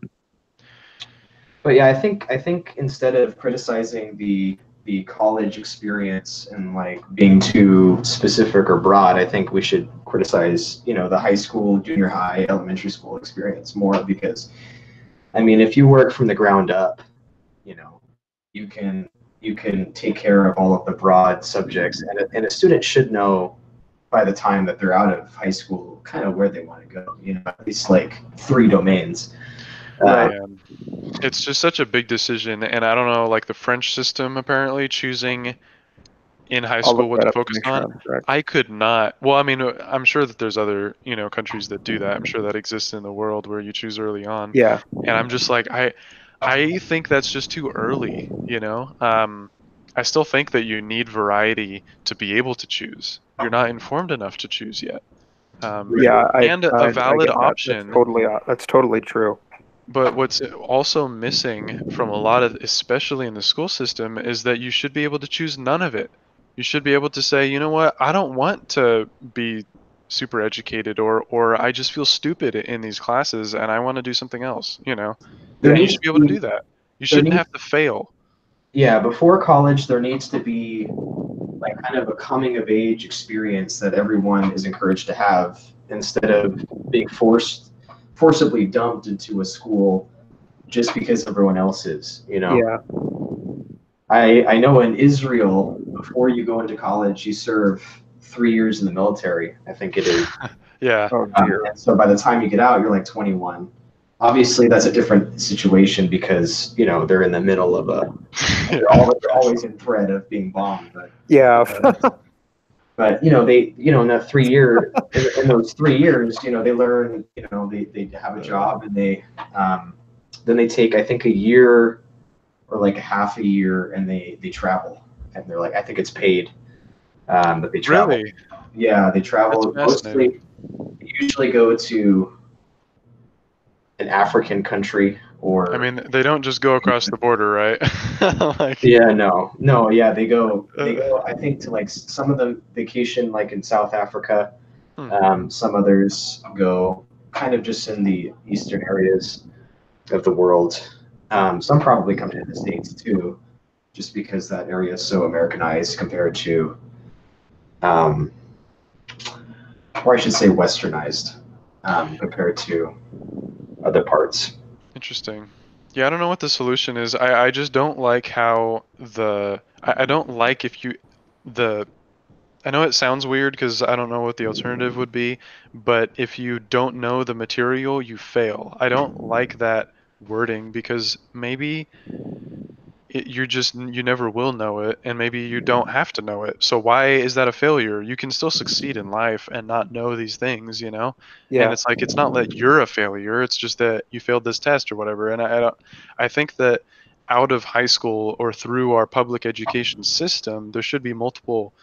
But yeah, I think instead of criticizing the college experience and like being too specific or broad, I think we should criticize, the high school, junior high, elementary school experience more because I mean, if you work from the ground up, you know, you can you can take care of all of the broad subjects and a student should know by the time that they're out of high school kind of where they want to go, at least like 3 domains. Right. Man, it's just such a big decision, and I don't know, like the French system apparently choosing in high I'll school look what that to up to focus make sure on. I'm correct. I could not. Well, I mean, I'm sure that there's other, countries that do that. I'm sure that exists in the world where you choose early on. Yeah. And I'm just like, I think that's just too early, you know? I still think that you need variety to be able to choose. You're not informed enough to choose yet. Yeah, And a I valid get that. option, That's totally true. but what's also missing from a lot of, especially in the school system, is that you should be able to choose none of it. You should be able to say, you know what, I don't want to be super educated, or I just feel stupid in these classes and I want to do something else, you know? There And you needs should to be able to be do that. You there shouldn't needs have to fail. yeah, before college there needs to be like kind of a coming of age experience that everyone is encouraged to have instead of being forcibly dumped into a school just because everyone else is, you know. Yeah. I know in Israel, before you go into college, you serve 3 years in the military, I think it is. Yeah. Oh dear. And so by the time you get out, you're like 21. Obviously, that's a different situation because you know they're in the middle of a. They're always in threat of being bombed, Yeah. but you know in that 3 year in those 3 years, you know they learn, you know they have a job and they then they take I think a year or like a half a year and they travel and they're like I think it's paid, but they travel. Really? Yeah, they That's travel fascinating. mostly. They usually go to an African country I or mean, they don't just go across the border, right? Like, yeah, no, yeah, they uh, go I think to like some of them vacation like in South Africa. hmm. Some others go kind of just in the eastern areas of the world. Some probably come to the States too, just because that area is so Americanized compared to, um, or I should say westernized, compared to other parts. Interesting. Yeah, I don't know what the solution is. I just don't like how I don't like if you the I know it sounds weird because I don't know what the alternative would be, but if you don't know the material, you fail. I don't like that wording because maybe you never will know it, and maybe you don't have to know it. So why is that a failure? You can still succeed in life and not know these things, you know? And Yeah. it's like it's not that you're a failure, it's just that you failed this test or whatever. And I don't I think that out of high school or through our public education system, there should be multiple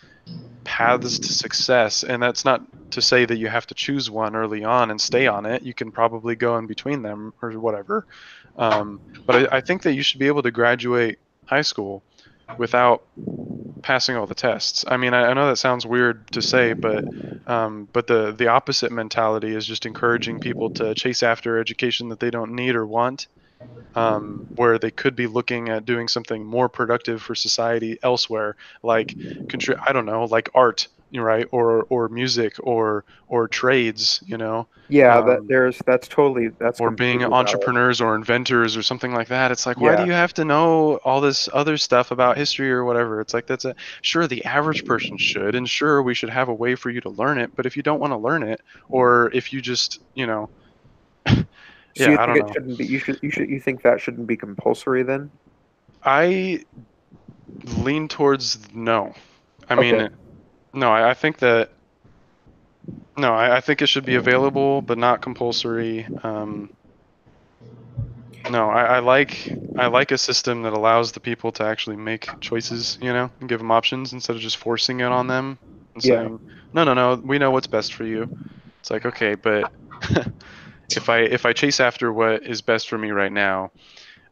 paths to success, and that's not to say that you have to choose one early on and stay on it. You can probably go in between them or whatever. But I think that you should be able to graduate high school without passing all the tests. I mean, I know that sounds weird to say, but the opposite mentality is just encouraging people to chase after education that they don't need or want, where they could be looking at doing something more productive for society elsewhere, like I don't know, like art, right, or music, or trades, you know, Yeah, um, that's or being completely valid. entrepreneurs or inventors or something like that. It's like, why do Yeah. you have to know all this other stuff about history or whatever? It's like that's a sure the average person should, and sure we should have a way for you to learn it. But if you don't want to learn it, or if you just, you know, So you yeah, I think don't it know. shouldn't be you think that shouldn't be compulsory then? I lean towards no. I Okay. mean, no, I think that no, I think it should be available but not compulsory. No, I like a system that allows the people to actually make choices, you know, and give them options instead of just forcing it on them and Yeah. saying, no, no, no, we know what's best for you. It's like, okay, but if I chase after what is best for me right now,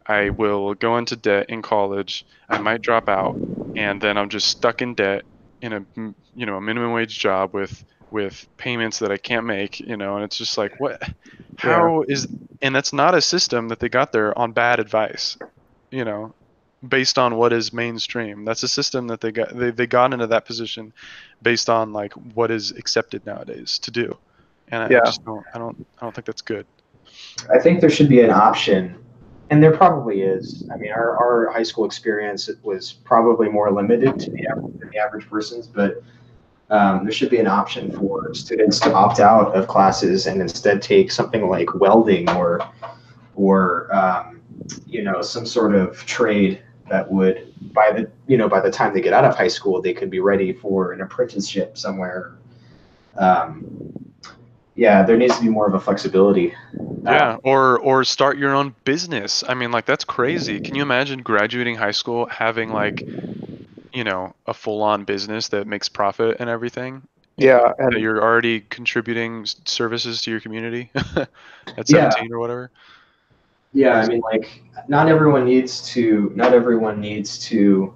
I will go into debt in college. I might drop out, and then I'm just stuck in debt in a minimum wage job with payments that I can't make, you know, and it's just like what Yeah. how is and that's not a system that they got there on bad advice, you know, based on what is mainstream. That's a system that they got into that position based on like what is accepted nowadays to do. And I Yeah. just don't think that's good. I think there should be an option, and there probably is. I mean, our high school experience was probably more limited to than the average person's, but there should be an option for students to opt out of classes and instead take something like welding or you know some sort of trade that would by the time they get out of high school they could be ready for an apprenticeship somewhere. Um, yeah, there needs to be more of a flexibility Yeah, or start your own business. I mean, like that's crazy. Can you imagine graduating high school having like, a full-on business that makes profit and everything? Yeah, That and you're already contributing services to your community at Yeah, 17 or whatever? yeah. I Crazy. mean, like, not everyone needs to. Not everyone needs to.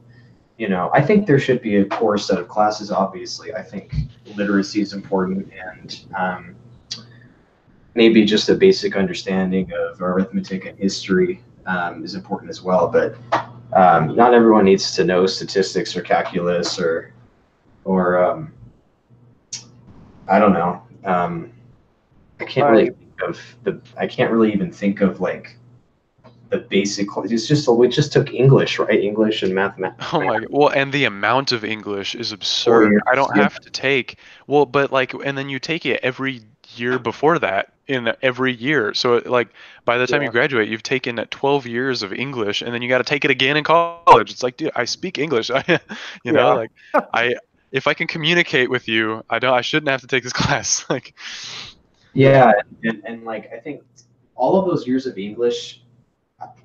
I think there should be a core set of classes. Obviously, I think literacy is important, and maybe just a basic understanding of arithmetic and history is important as well. But not everyone needs to know statistics or calculus or I don't know. I can't really I think of the. I can't really even think of like the basic. It's just we just took English, right? English and mathematics. Oh my God. Well, and the amount of English is 4 absurd. I years. don't Yeah, have to take, well, but like, and then you take it every year before that in every year. So like by the time you yeah, graduate, you've taken 12 years of English and then you got to take it again in college. It's like, dude, I speak English. yeah. Like I, if I can communicate with you, I shouldn't have to take this class. Like, yeah, and like I think all of those years of English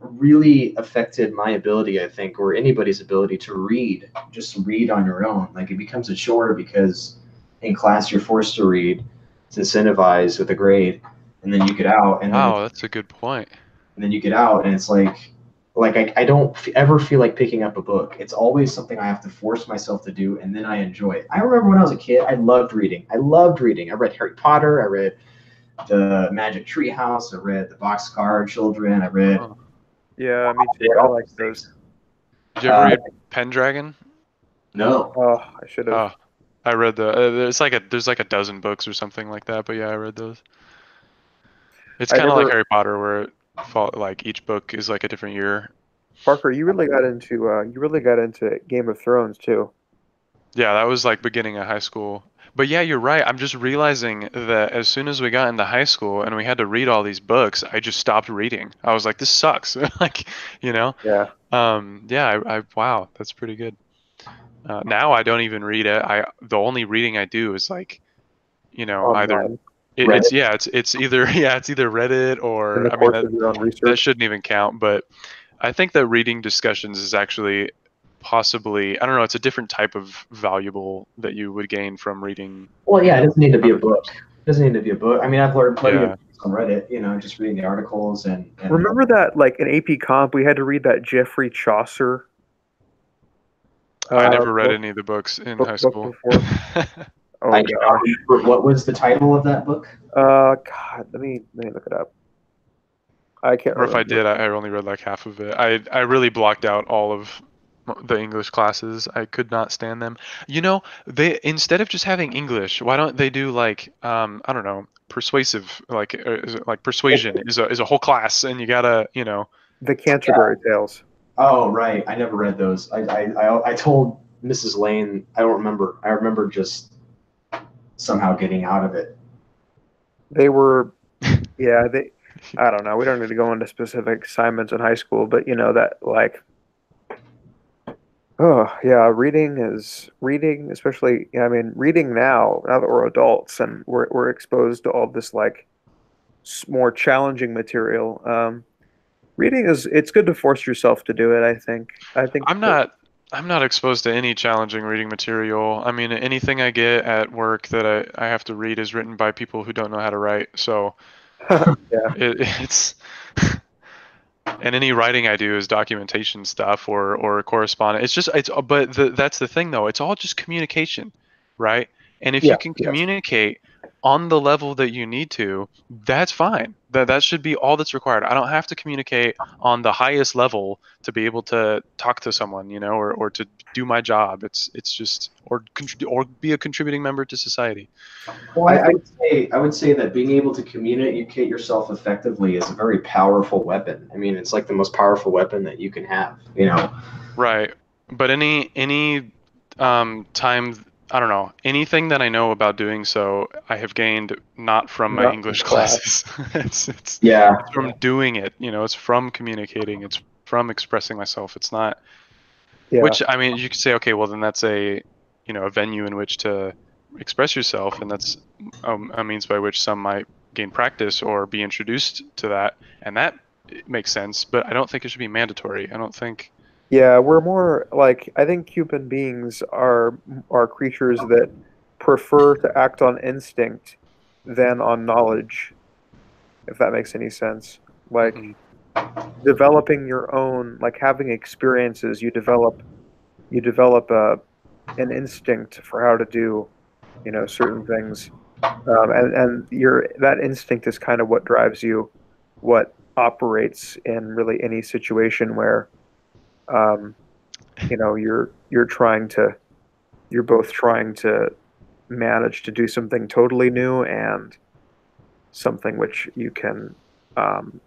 really affected my ability, I think, or anybody's ability to read, just read on your own. Like it becomes a chore because in class you're forced to read, it's incentivized with a grade, and then you get out, wow, that's a good point. and then you get out, and it's like I don't ever feel like picking up a book. It's always something I have to force myself to do, and then I enjoy it. I remember when I was a kid, I loved reading. I loved reading. I read Harry Potter. I read the Magic Tree House. I read the Boxcar Children. I read Huh. Yeah, me too. I all like those those. things. Did you ever Uh, read Pendragon? no. Oh, I should have. Oh, I read there's like a dozen books or something like that, but yeah, I read those. It's I kind of like never. Harry Potter, where like each book is like a different year. Parker, you really got into Game of Thrones too. Yeah, that was like beginning of high school. But yeah, you're right. I'm just realizing that as soon as we got into high school and we had to read all these books, I just stopped reading. I was like, this sucks. Like, you know? Yeah, Yeah, wow, that's pretty good. Now I don't even read it. The only reading I do is like, either online it's Reddit. yeah, it's either yeah, it's either Reddit in or the I mean course of your own that research. shouldn't even count, but I think that reading discussions is actually possibly, I don't know, it's a different type of valuable that you would gain from reading, Well, yeah, it doesn't need to be a book. articles. It doesn't need to be a book. I mean, I've learned plenty of Yeah. things on Reddit. Just reading the articles and Remember that, like in AP Comp, we had to read that Geoffrey Chaucer I never read book any of the books in high book school. before. Oh I cannot gosh. remember what was the title of that book. God, let me look it up. I can't Or if I remember. did, I only read like half of it. I really blocked out all of the English classes. I could not stand them. They instead of just having English, why don't they do like I don't know, persuasive, like is it like persuasion is a whole class and you gotta, The Canterbury Tales. Oh, right. I never read those. I told Mrs. Lane. I don't remember. I remember just somehow getting out of it. They were, yeah, they. I don't know. We don't need to go into specific assignments in high school, but you know that like, oh yeah, reading, especially. Yeah, I mean, reading now that we're adults and we're exposed to all this like more challenging material. Reading is it's good to force yourself to do it. I think I'm not I'm not exposed to any challenging reading material. I mean, anything I get at work that I have to read is written by people who don't know how to write. So yeah, it's and any writing I do is documentation stuff or correspondence. That's the thing though. It's all just communication, right? And if yeah, you can yes. communicate on the level that you need to, that's fine. That should be all that's required. I don't have to communicate on the highest level to be able to talk to someone, or to do my job. It's just or be a contributing member to society. Well, I I think would say that being able to communicate yourself effectively is a very powerful weapon. I mean, it's like the most powerful weapon that you can have. Right. But any time, I don't know, anything that I know about doing so, I have gained not from my not from English class. classes. Yeah. It's from doing it, it's from communicating, it's from expressing myself. It's not, Yeah, which I mean, you could say, okay, well then that's a venue in which to express yourself, and that's a means by which some might gain practice or be introduced to that, and that makes sense. But I don't think it should be mandatory. I don't think. Yeah, we're more like I think human beings are creatures that prefer to act on instinct than on knowledge, if that makes any sense. Like Mhm. developing your own, like having experiences, you develop an instinct for how to do, certain things. And your that instinct is kind of what drives you, what operates in really any situation where um, you're both trying to manage to do something totally new and something which you can um,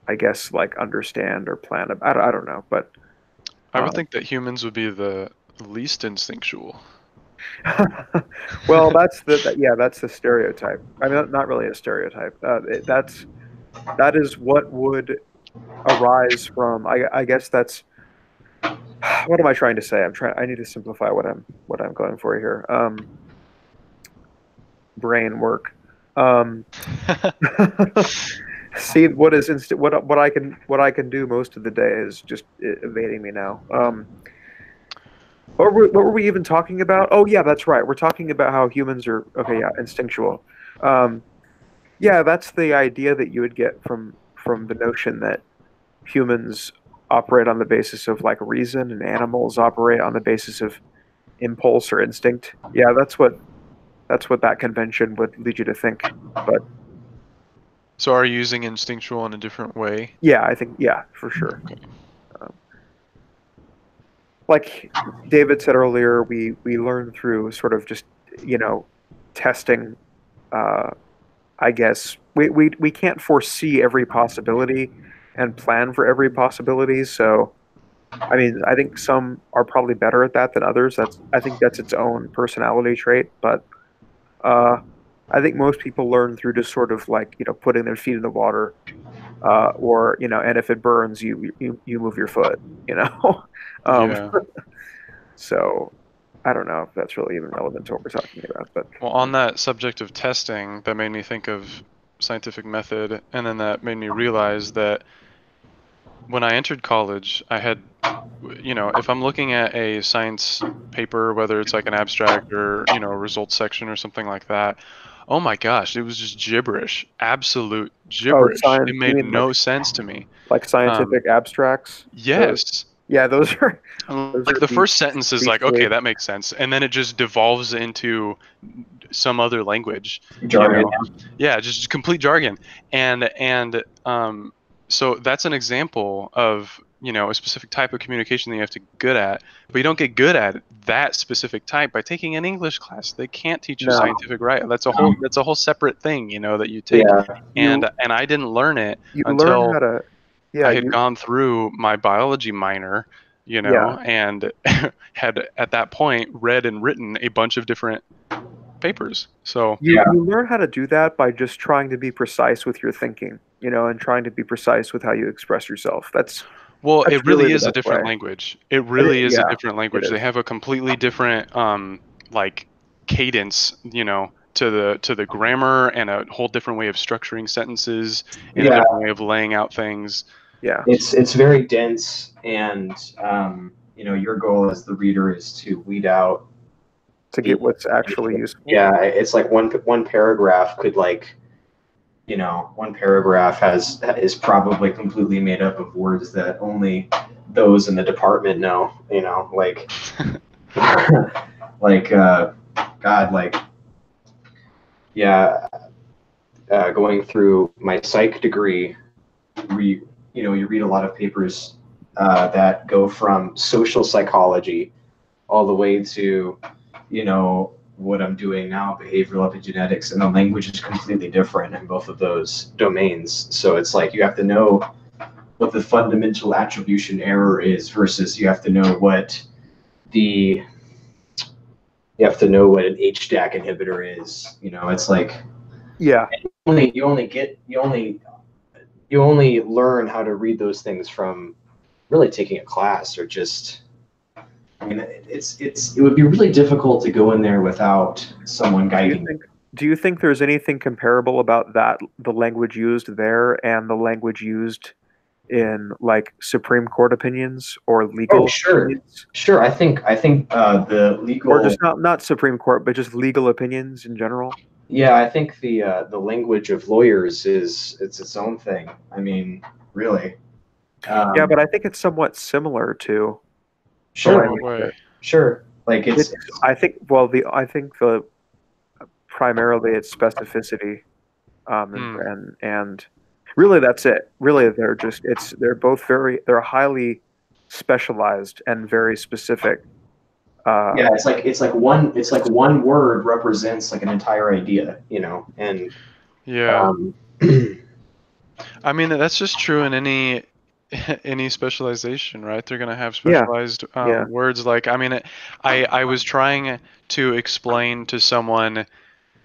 I guess like understand or plan. I don't know, but I would um, think that humans would be the least instinctual. well, that's the stereotype. I mean, not really a stereotype. That is what would arise from. I guess that's what am I trying to say? I need to simplify what I'm going for here. Brain work. Um, see what I can do most of the day is just evading me now. What were we even talking about? Oh yeah, that's right. We're talking about how humans are okay. Yeah, instinctual. Um, yeah, that's the idea that you would get from the notion that humans operate on the basis of like reason and animals operate on the basis of impulse or instinct. Yeah, that's what that convention would lead you to think. But So are you using instinctual in a different way? yeah, I think yeah, for sure. Okay. Um, like David said earlier, we learn through sort of just testing. Uh, I guess we can't foresee every possibility and plan for every possibility. So I mean, I think some are probably better at that than others. I think that's its own personality trait. But uh, I think most people learn through just sort of like putting their feet in the water, or and if it burns, you move your foot. You know, um, Yeah. so I don't know if that's really even relevant to what we're talking about. But Well, on that subject of testing, that made me think of scientific method, and then that made me realize that when I entered college, I had, if I'm looking at a science paper, whether it's like an abstract or, a results section or something like that, oh my gosh, it was just gibberish, absolute oh, gibberish. It science. You made mean like no sense to me. scientific abstracts? Those Yes. yeah, those are those Like are the the first sentence is like, okay, cliche. that makes sense. And then it just devolves into some other language, Jargon. Yeah, just complete jargon. And so that's an example of, a specific type of communication that you have to get good at, but you don't get good at that specific type by taking an English class. They can't teach you No, scientific writing. That's a whole separate thing, that you take. Yeah. you And I didn't learn it you learn until how to yeah, I had gone through my biology minor, yeah. and had at that point read and written a bunch of different papers. So You you learn how to do that by just trying to be precise with your thinking, and trying to be precise with how you express yourself. well, That's it really really the is a best way. different language. It really is a Yeah, different it language. They is. have a completely different like cadence, to the grammar, and a whole different way of structuring sentences, and a Yeah. different way of laying out things. Yeah, It's very dense, and your goal as the reader is to weed out to the get what's actually useful. yeah. It's like one paragraph could like one paragraph is probably completely made up of words that only those in the department know. Like like God, like yeah. Going through my psych degree, you read a lot of papers that go from social psychology all the way to what I'm doing now, behavioral epigenetics, and the language is completely different in both of those domains. So it's like you have to know what the fundamental attribution error is versus you have to know what the you have to know what an HDAC inhibitor is. It's like Yeah, you only learn how to read those things from really taking a class or just. I mean, it would be really difficult to go in there without someone do you guiding think you. Do you think there's anything comparable about that, the language used there and the language used in like Supreme Court opinions or Oh, legal sure, opinions? sure. I think the Or legal. just not Supreme Court, but just legal opinions in general? Yeah, I think the language of lawyers is it's its own thing. I mean, really. Yeah, Um, but I think it's somewhat similar to the In sure, what language way? that sure. Like it's I think well the I think the primarily it's specificity, Hmm. and really that's it. Really they're both they're highly specialized and very specific. yeah, it's like one word represents like an entire idea, and Yeah. um, I mean, that's just true in any any specialization, right? They're gonna have Yeah, specialized yeah, words. Like, I mean, I was trying to explain to someone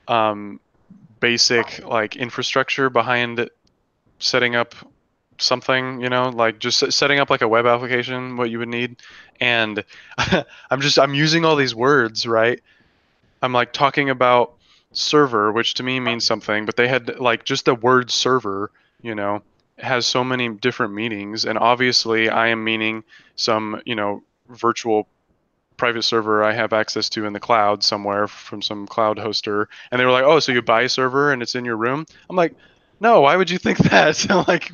um, basic like infrastructure behind setting up something, like just setting up like a web application, what you would need, and I'm using all these words, right? I'm like talking about server, which to me means something, but they had like just the word server, you know, has so many different meanings. And obviously, I am meaning some, virtual private server I have access to in the cloud somewhere from some cloud hoster. And they were like, oh, so you buy a server and it's in your room? I'm like, no, why would you think that? Like,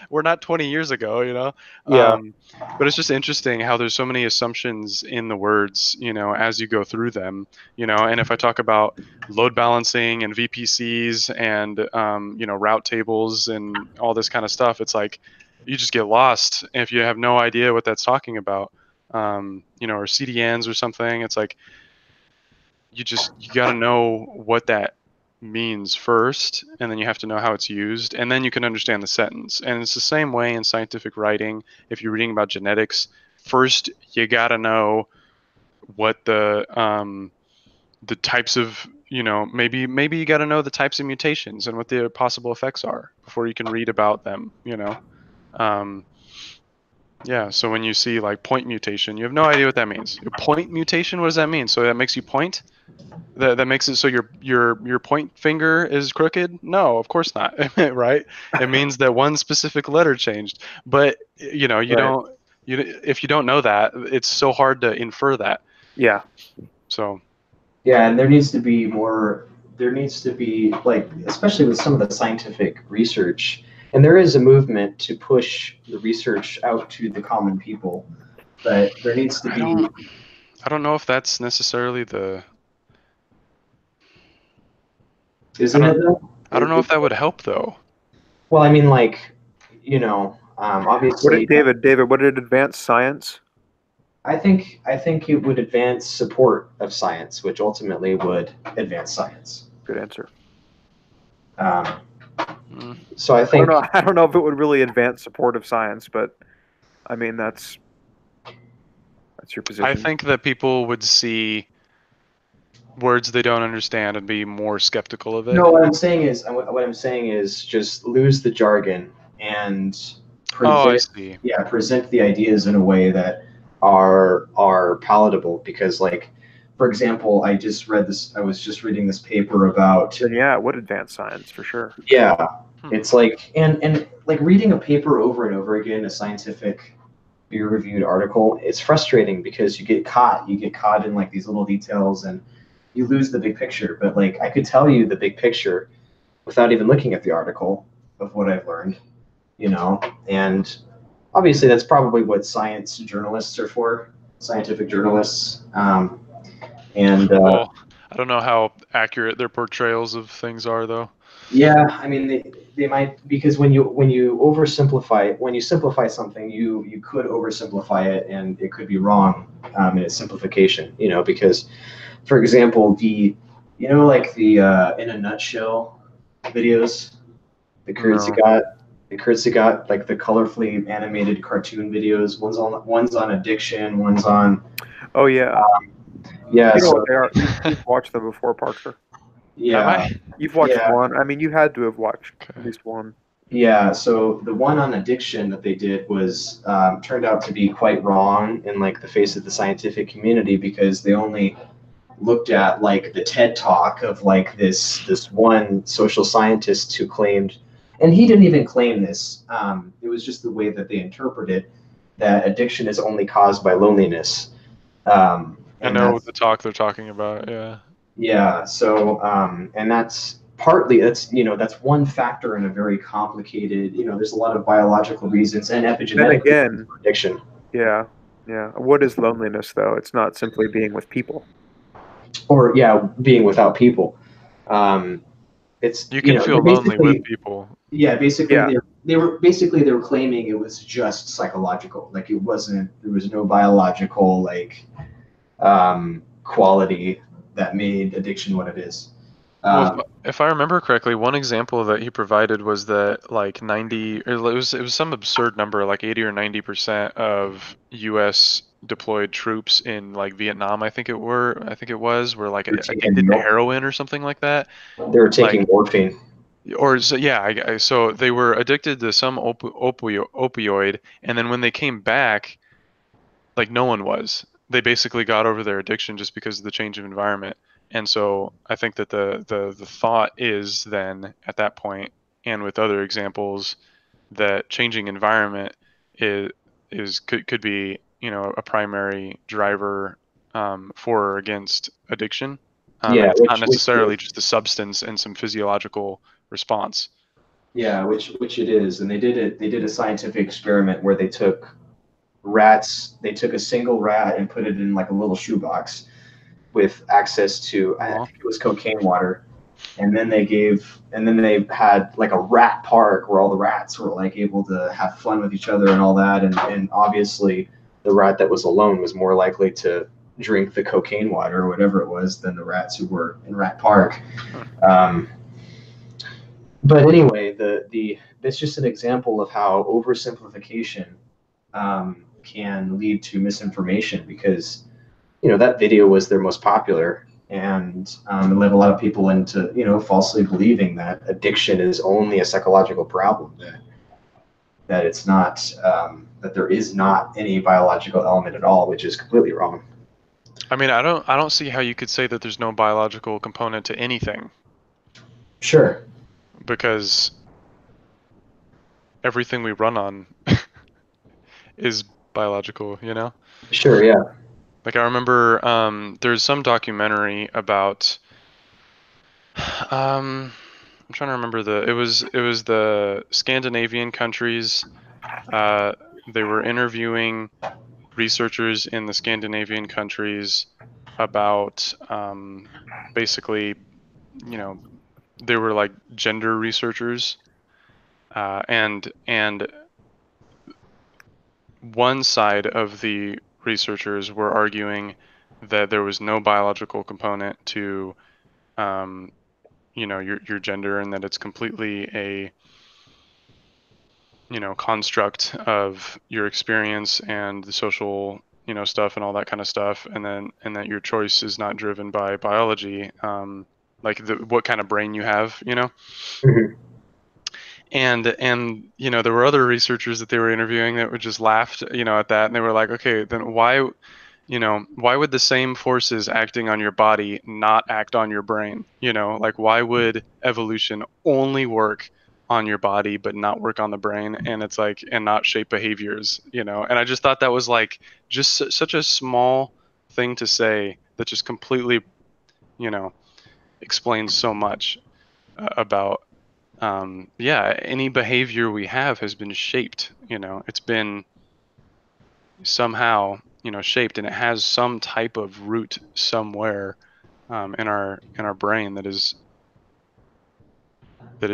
we're not 20 years ago. yeah, Um, but it's just interesting how there's so many assumptions in the words, as you go through them, and if I talk about load balancing and VPCs and, route tables and all this kind of stuff, it's like you just get lost if you have no idea what that's talking about, or CDNs or something. It's like you got to know what that means first, and then you have to know how it's used, and then you can understand the sentence. And it's the same way in scientific writing. If you're reading about genetics, first you got to know what the types of maybe you got to know the types of mutations and what the possible effects are before you can read about them. Um, Yeah, so when you see like point mutation, you have no idea what that means. Point mutation, what does that mean? So that makes you point? That makes it so your point finger is crooked? No, of course not. Right? It means that one specific letter changed. But you right. don't if you don't know that, it's so hard to infer that. Yeah, So, yeah, and there needs to be more. There needs to be like, especially with some of the scientific research, and there is a movement to push the research out to the common people, but there needs to I be, don't I don't know if that's necessarily I isn't it don't though? I don't know if that would help though. Well, I mean, like, what did obviously, David, what did advanced science? I think it would advance support of science, which ultimately would advance science. Good answer. Um, Mm. so I I don't think, know. I don't know if it would really advance support of science, but I mean that's your I position. think that people would see words they don't understand and be more skeptical of it. no, what I'm saying is just lose the jargon and Oh, I present, see. yeah, present the ideas in a way that are palatable. Because, like, for example, I was just reading this paper about, Then yeah, it would advance science for sure. yeah, Hmm. it's like, and like reading a paper over and over again, a scientific peer-reviewed article, it's frustrating because you get caught in like these little details, and you lose the big picture. But like, I could tell you the big picture without even looking at the article of what I've learned, and obviously that's probably what science journalists are for, scientific journalists. And Well, I don't know how accurate their portrayals of things are, though. Yeah, I mean, they might, because when you simplify something, you could oversimplify it, and it could be wrong in its simplification. Because, for example, like the in a nutshell videos, No. the kids that got like the colorfully animated cartoon videos. One's on addiction, one's on, Oh yeah. yeah. You know what So they are. You've watched them before, Parker. Have yeah, I? You've watched yeah. one. I mean, you had to have watched at Okay. least one. Yeah, so the one on addiction that they did was turned out to be quite wrong in like the face of the scientific community, because looked at like the TED talk of like this one social scientist who claimed, and he didn't even claim this. It was just the way that they interpret it, that addiction is only caused by loneliness. I And know that's the talk they're talking about. Yeah. yeah. So and that's partly that's that's one factor in a very complicated. There's a lot of biological reasons and Then epigenetic reasons again, for addiction. yeah, yeah. What is loneliness, though? It's not simply being with people. Or yeah, being without people. Um, it's You can feel they're lonely with basically people. yeah, basically Yeah, they were claiming it was just psychological, like it wasn't, there was no biological like quality that made addiction what it is. Well, Um, if I remember correctly, one example that he provided was that like 90, it was some absurd number, like 80 or 90% of U.S. deployed troops in like Vietnam, I think it was, were like they were taking addicted to heroin or something like that. they were taking Like, morphine. or so, yeah, so they were addicted to some opioid, and then when they came back, like no one was. They basically got over their addiction just because of the change of environment. And so I think that the thought is then at that point, and with other examples, that changing environment is could be a primary driver for or against addiction. Yeah, And it's not which it necessarily is. just a substance and some physiological response. Yeah, which it is, and they did a scientific experiment where they took rats, they took a single rat and put it in like a little shoebox with access to, I Uh-huh. think it was cocaine water, and then they had like a rat park where all the rats were like able to have fun with each other and all that, and obviously the rat that was alone was more likely to drink the cocaine water or whatever it was than the rats who were in rat park. Huh. um, but anyway, the that's just an example of how oversimplification can lead to misinformation, because that video was their most popular, and it led a lot of people into falsely believing that addiction is only a psychological problem, that it's not, that there is not any biological element at all, which is completely wrong. I mean, I don't see how you could say that there's no biological component to anything Sure. because everything we run on is biological, you know? Sure. Yeah. Like I remember there's some documentary about I'm trying to remember it was the Scandinavian countries. Uh, they were interviewing researchers in the Scandinavian countries about basically, you know, they were like gender researchers, and one side of the researchers were arguing that there was no biological component to um, your gender, and that it's completely a construct of your experience and the social stuff and all that kind of stuff, and that your choice is not driven by biology, like what kind of brain you have. Mhm. And there were other researchers that they were interviewing that would just laughed at that, and they were like, okay, then why would the same forces acting on your body not act on your brain? Like why would evolution only work on your body but not work on the brain, and it's like, and not shape behaviors? And I just thought that was like just such a small thing to say that just completely you know explains so much about yeah, any behavior we have has been shaped. It's been somehow shaped, and it has some type of root somewhere in our brain that is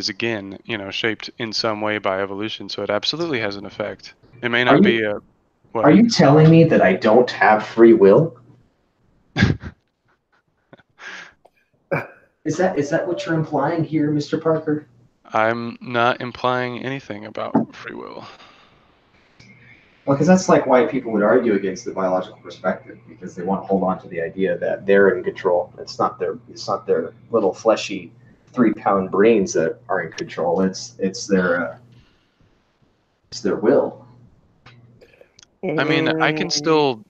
again shaped in some way by evolution. So it absolutely has an effect. It may Are not you be a what. are you telling me that I don't have free will? Is that what you're implying here, Mr. Parker? I'm not implying anything about free will. Well, because that's like why people would argue against the biological perspective, because they want to hold on to the idea that they're in control. It's not their little fleshy 3 pound brains that are in control. It's their will. I mean, I can still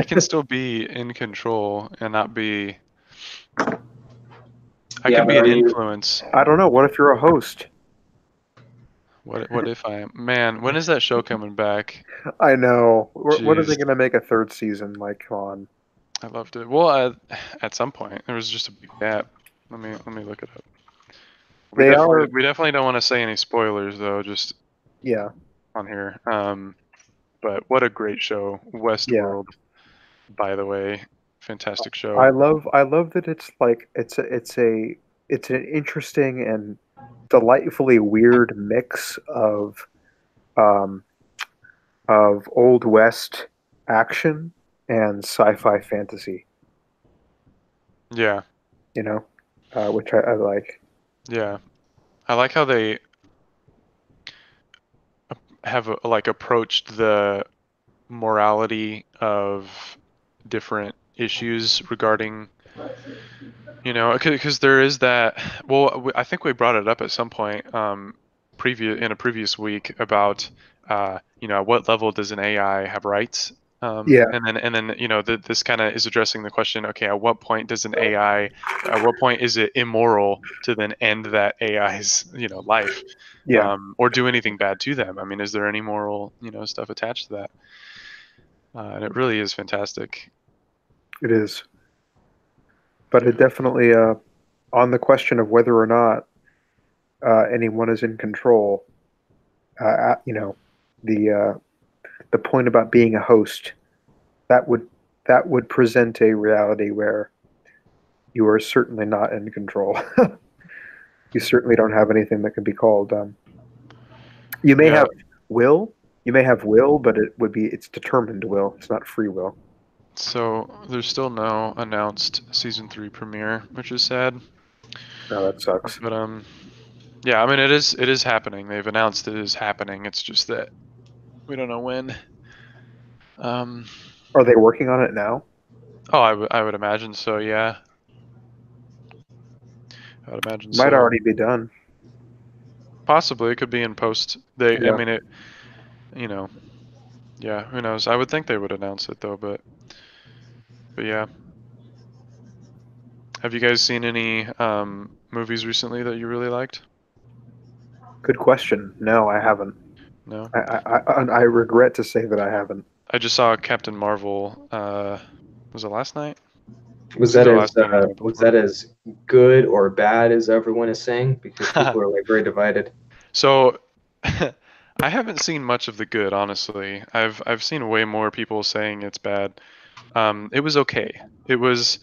can still be in control and not be. I Yeah, can but be an are you? influence. I don't know. What if you're a host? What if I am? Man, when is that show coming back? I know. What are they Jeez, going to make a third season? Like, come on. I loved it. Well, at some point there was just a big gap. Let me look it up. They are. We definitely don't want to say any spoilers though, just Yeah. on here. But what a great show, Yeah. Westworld. By the way, fantastic I show. love that it's like it's an interesting and delightfully weird mix um of old west action and sci-fi fantasy, Yeah, you know, which I like. yeah. I like how they have like approached the morality of different issues regarding, because there is that. Well, I think we brought it up at some point, in a previous week about, at what level does an AI have rights? Yeah, And then this kind of is addressing the question. Okay, at what point does an AI? At what point is it immoral to then end that AI's life, yeah, or do anything bad to them? I mean, is there any moral stuff attached to that? And it really is fantastic. it is. But it definitely, on the question of whether or not anyone is in control, you know, the point about being a host, that would that would present a reality where you are certainly not in control. You certainly don't have anything that can be called. You may Yeah. have will. You may have will, but it's determined will. It's not free will. So there's still no announced season 3 premiere, which is sad. No, that sucks. But yeah, I mean it is happening. They've announced it is happening. It's just that we don't know when. Um, Are they working on it now? oh, I would imagine so. Yeah, I would imagine Might so. already be done. Possibly it could be in post. I Yeah. mean it. You know, yeah. Who knows? I would think they would announce it though. But yeah. Have you guys seen any movies recently that you really liked? Good question. No, I haven't. No. I regret to say that I haven't. I just saw Captain Marvel. Was it last night? It Was was that either as last night or the night was before. that as good or bad as everyone is saying? Because people are like very divided. So, I haven't seen much of the good, honestly. I've seen way more people saying it's bad. It was okay. It was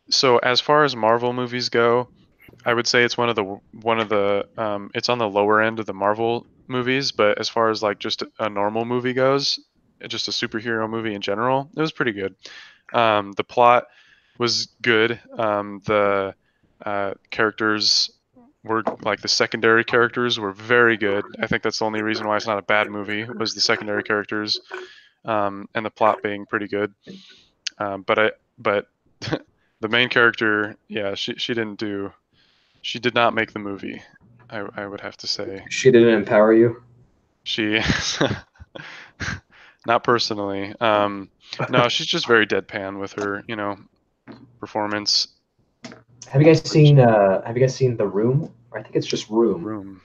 so as far as Marvel movies go, I would say it's one of the it's on the lower end of the Marvel movies, but as far as like just a normal movie goes, just a superhero movie in general, it was pretty good. The plot was good. The characters were like the secondary characters were very good. I think that's the only reason why it's not a bad movie was the secondary characters, and the plot being pretty good. But the main character, yeah, she did not make the movie. I would have to say She didn't empower you. she not personally. No, she's just very deadpan with her, performance. Have you guys seen The Room? Or I think it's just The Room. Room.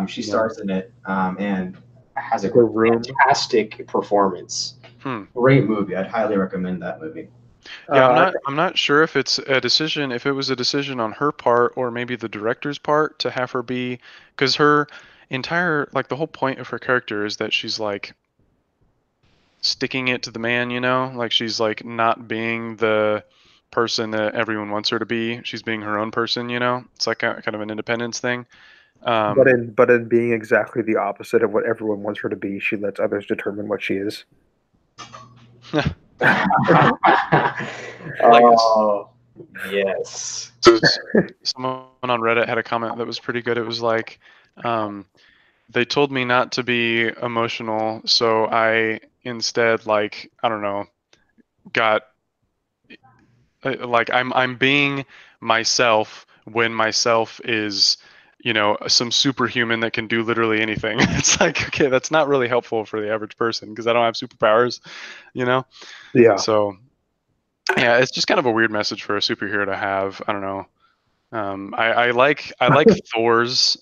She No. stars in it and has a The Room. fantastic performance. Hmm. Great movie. I'd highly recommend that movie. Yeah, I'm Uh, not I'm not sure if it's a decision, if it was a decision on her part or maybe the director's part to have her be, because her entire, like the whole point of her character is that she's like sticking it to the man, like she's like not being the person that everyone wants her to be. She's being her own person, It's like kind of an independence thing. but Um, in being exactly the opposite of what everyone wants her to be, she lets others determine what she is. like Oh, yes. someone on Reddit had a comment that was pretty good. It was like, um, they told me not to be emotional, so I instead, like, I don't know, got like I'm being myself when myself is some superhuman that can do literally anything. It's like, okay, that's not really helpful for the average person because I don't have superpowers, you know? Yeah. So yeah, it's just kind of a weird message for a superhero to have. I don't know. I like Thor's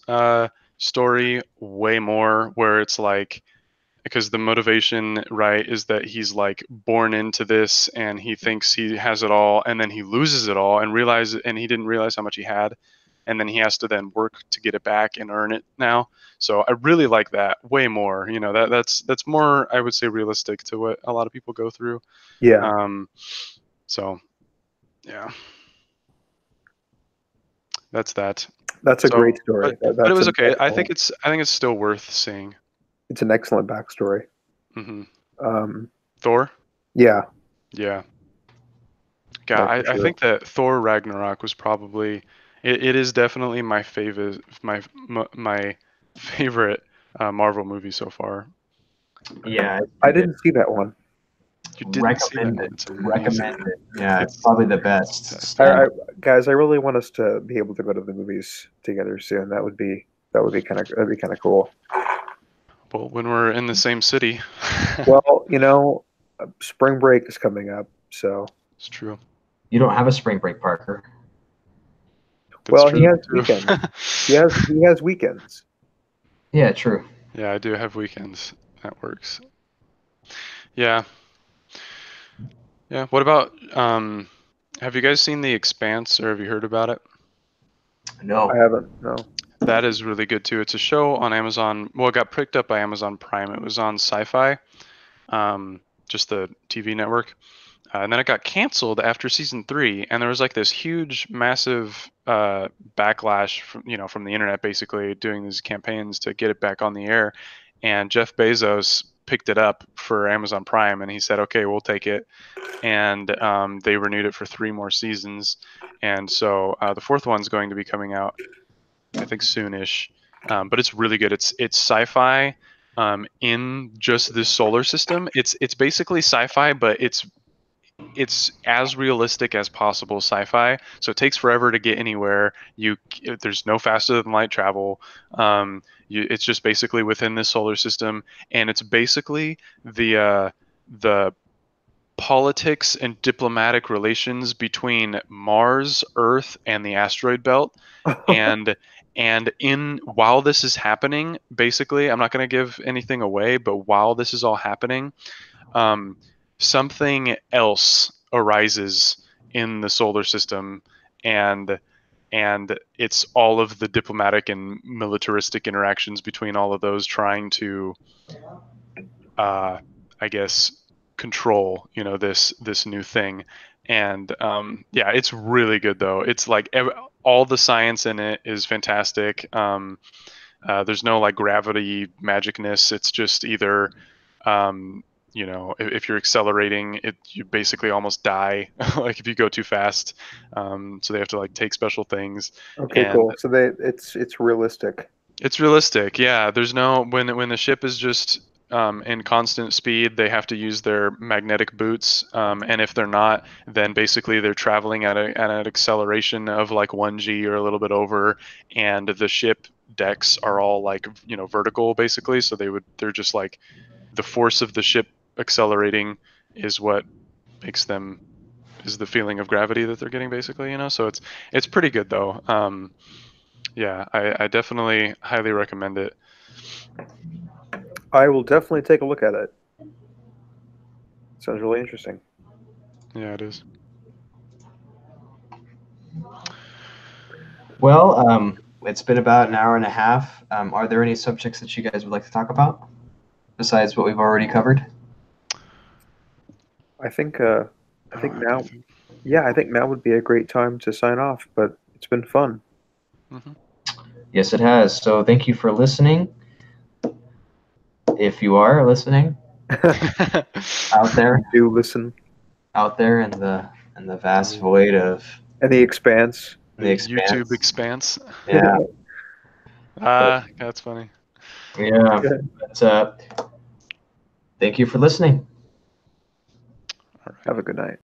story way more, where it's like, because the motivation, right, is that he's like born into this and he thinks he has it all, and then he loses it all and he didn't realize how much he had, and then he has to then work to get it back and earn it now. So I really like that way more. That's more, I would say, realistic to what a lot of people go through. Yeah. So yeah, that's that. That's a So, great story. but it was okay. I think it's still worth seeing. It's an excellent backstory. Hmm. Um, Thor. yeah. Yeah. No, God, for I sure. think that Thor Ragnarok was probably it is definitely my favorite my favorite Marvel movie so far. Yeah, I didn't see that one. You didn't see that recommend one. it. It's amazing. Recommend it. Yeah, it's It's probably the best. fantastic. Guys, I really want us to be able to go to the movies together soon. That'd be kind of cool. Well, when we're in the same city. Well, spring break is coming up, so. It's true. You don't have a spring break, Parker. That's Well, true he has too. weekends. he has weekends. Yeah, true. Yeah, I do have weekends. That works. Yeah. Yeah. What about have you guys seen The Expanse, or have you heard about it? No. I haven't. No. That is really good too. It's a show on Amazon. Well, it got picked up by Amazon Prime. It was on Sci-Fi, just the TV network, and then it got canceled after season 3. And there was like this huge, massive backlash from the internet, basically doing these campaigns to get it back on the air. And Jeff Bezos picked it up for Amazon Prime, and he said, "Okay, we'll take it." And they renewed it for 3 more seasons. And so the 4th one's going to be coming out, I think, soonish. But it's really good. It's sci-fi in just this solar system. It's basically sci-fi, but it's as realistic as possible sci-fi. So it takes forever to get anywhere. There's no faster than light travel. It's just basically within this solar system, and it's basically the politics and diplomatic relations between Mars, Earth, and the asteroid belt. And while this is happening, basically, I'm not going to give anything away, but while this is all happening, um, something else arises in the solar system, and it's all of the diplomatic and militaristic interactions between all of those trying to, I guess, control this new thing. And yeah, it's really good though. It's like all the science in it is fantastic. There's no like gravity magicness. It's just either if you're accelerating it, you basically almost die like if you go too fast. So they have to like take special things. Okay, And cool. So it's realistic. it's realistic, yeah. There's no when the ship is just in constant speed, they have to use their magnetic boots, and if they're not, then basically they're traveling at an acceleration of like 1 g or a little bit over, and the ship decks are all like vertical basically. So they're just like the force of the ship accelerating is what makes them is the feeling of gravity that they're getting basically. So it's pretty good though. Yeah, I definitely highly recommend it. I will definitely take a look at it. Sounds really interesting. Yeah, it is. Well, it's been about an hour and a half. Are there any subjects that you guys would like to talk about besides what we've already covered? I think now, yeah, I think now would be a great time to sign off. But it's been fun. Mm-hmm. Yes, it has. So thank you for listening. If you are listening out there, Do listen. Out there in the vast void of And the Expanse. the expanse. YouTube expanse. Yeah, That's funny. yeah. But thank you for listening. All right. Have a good night.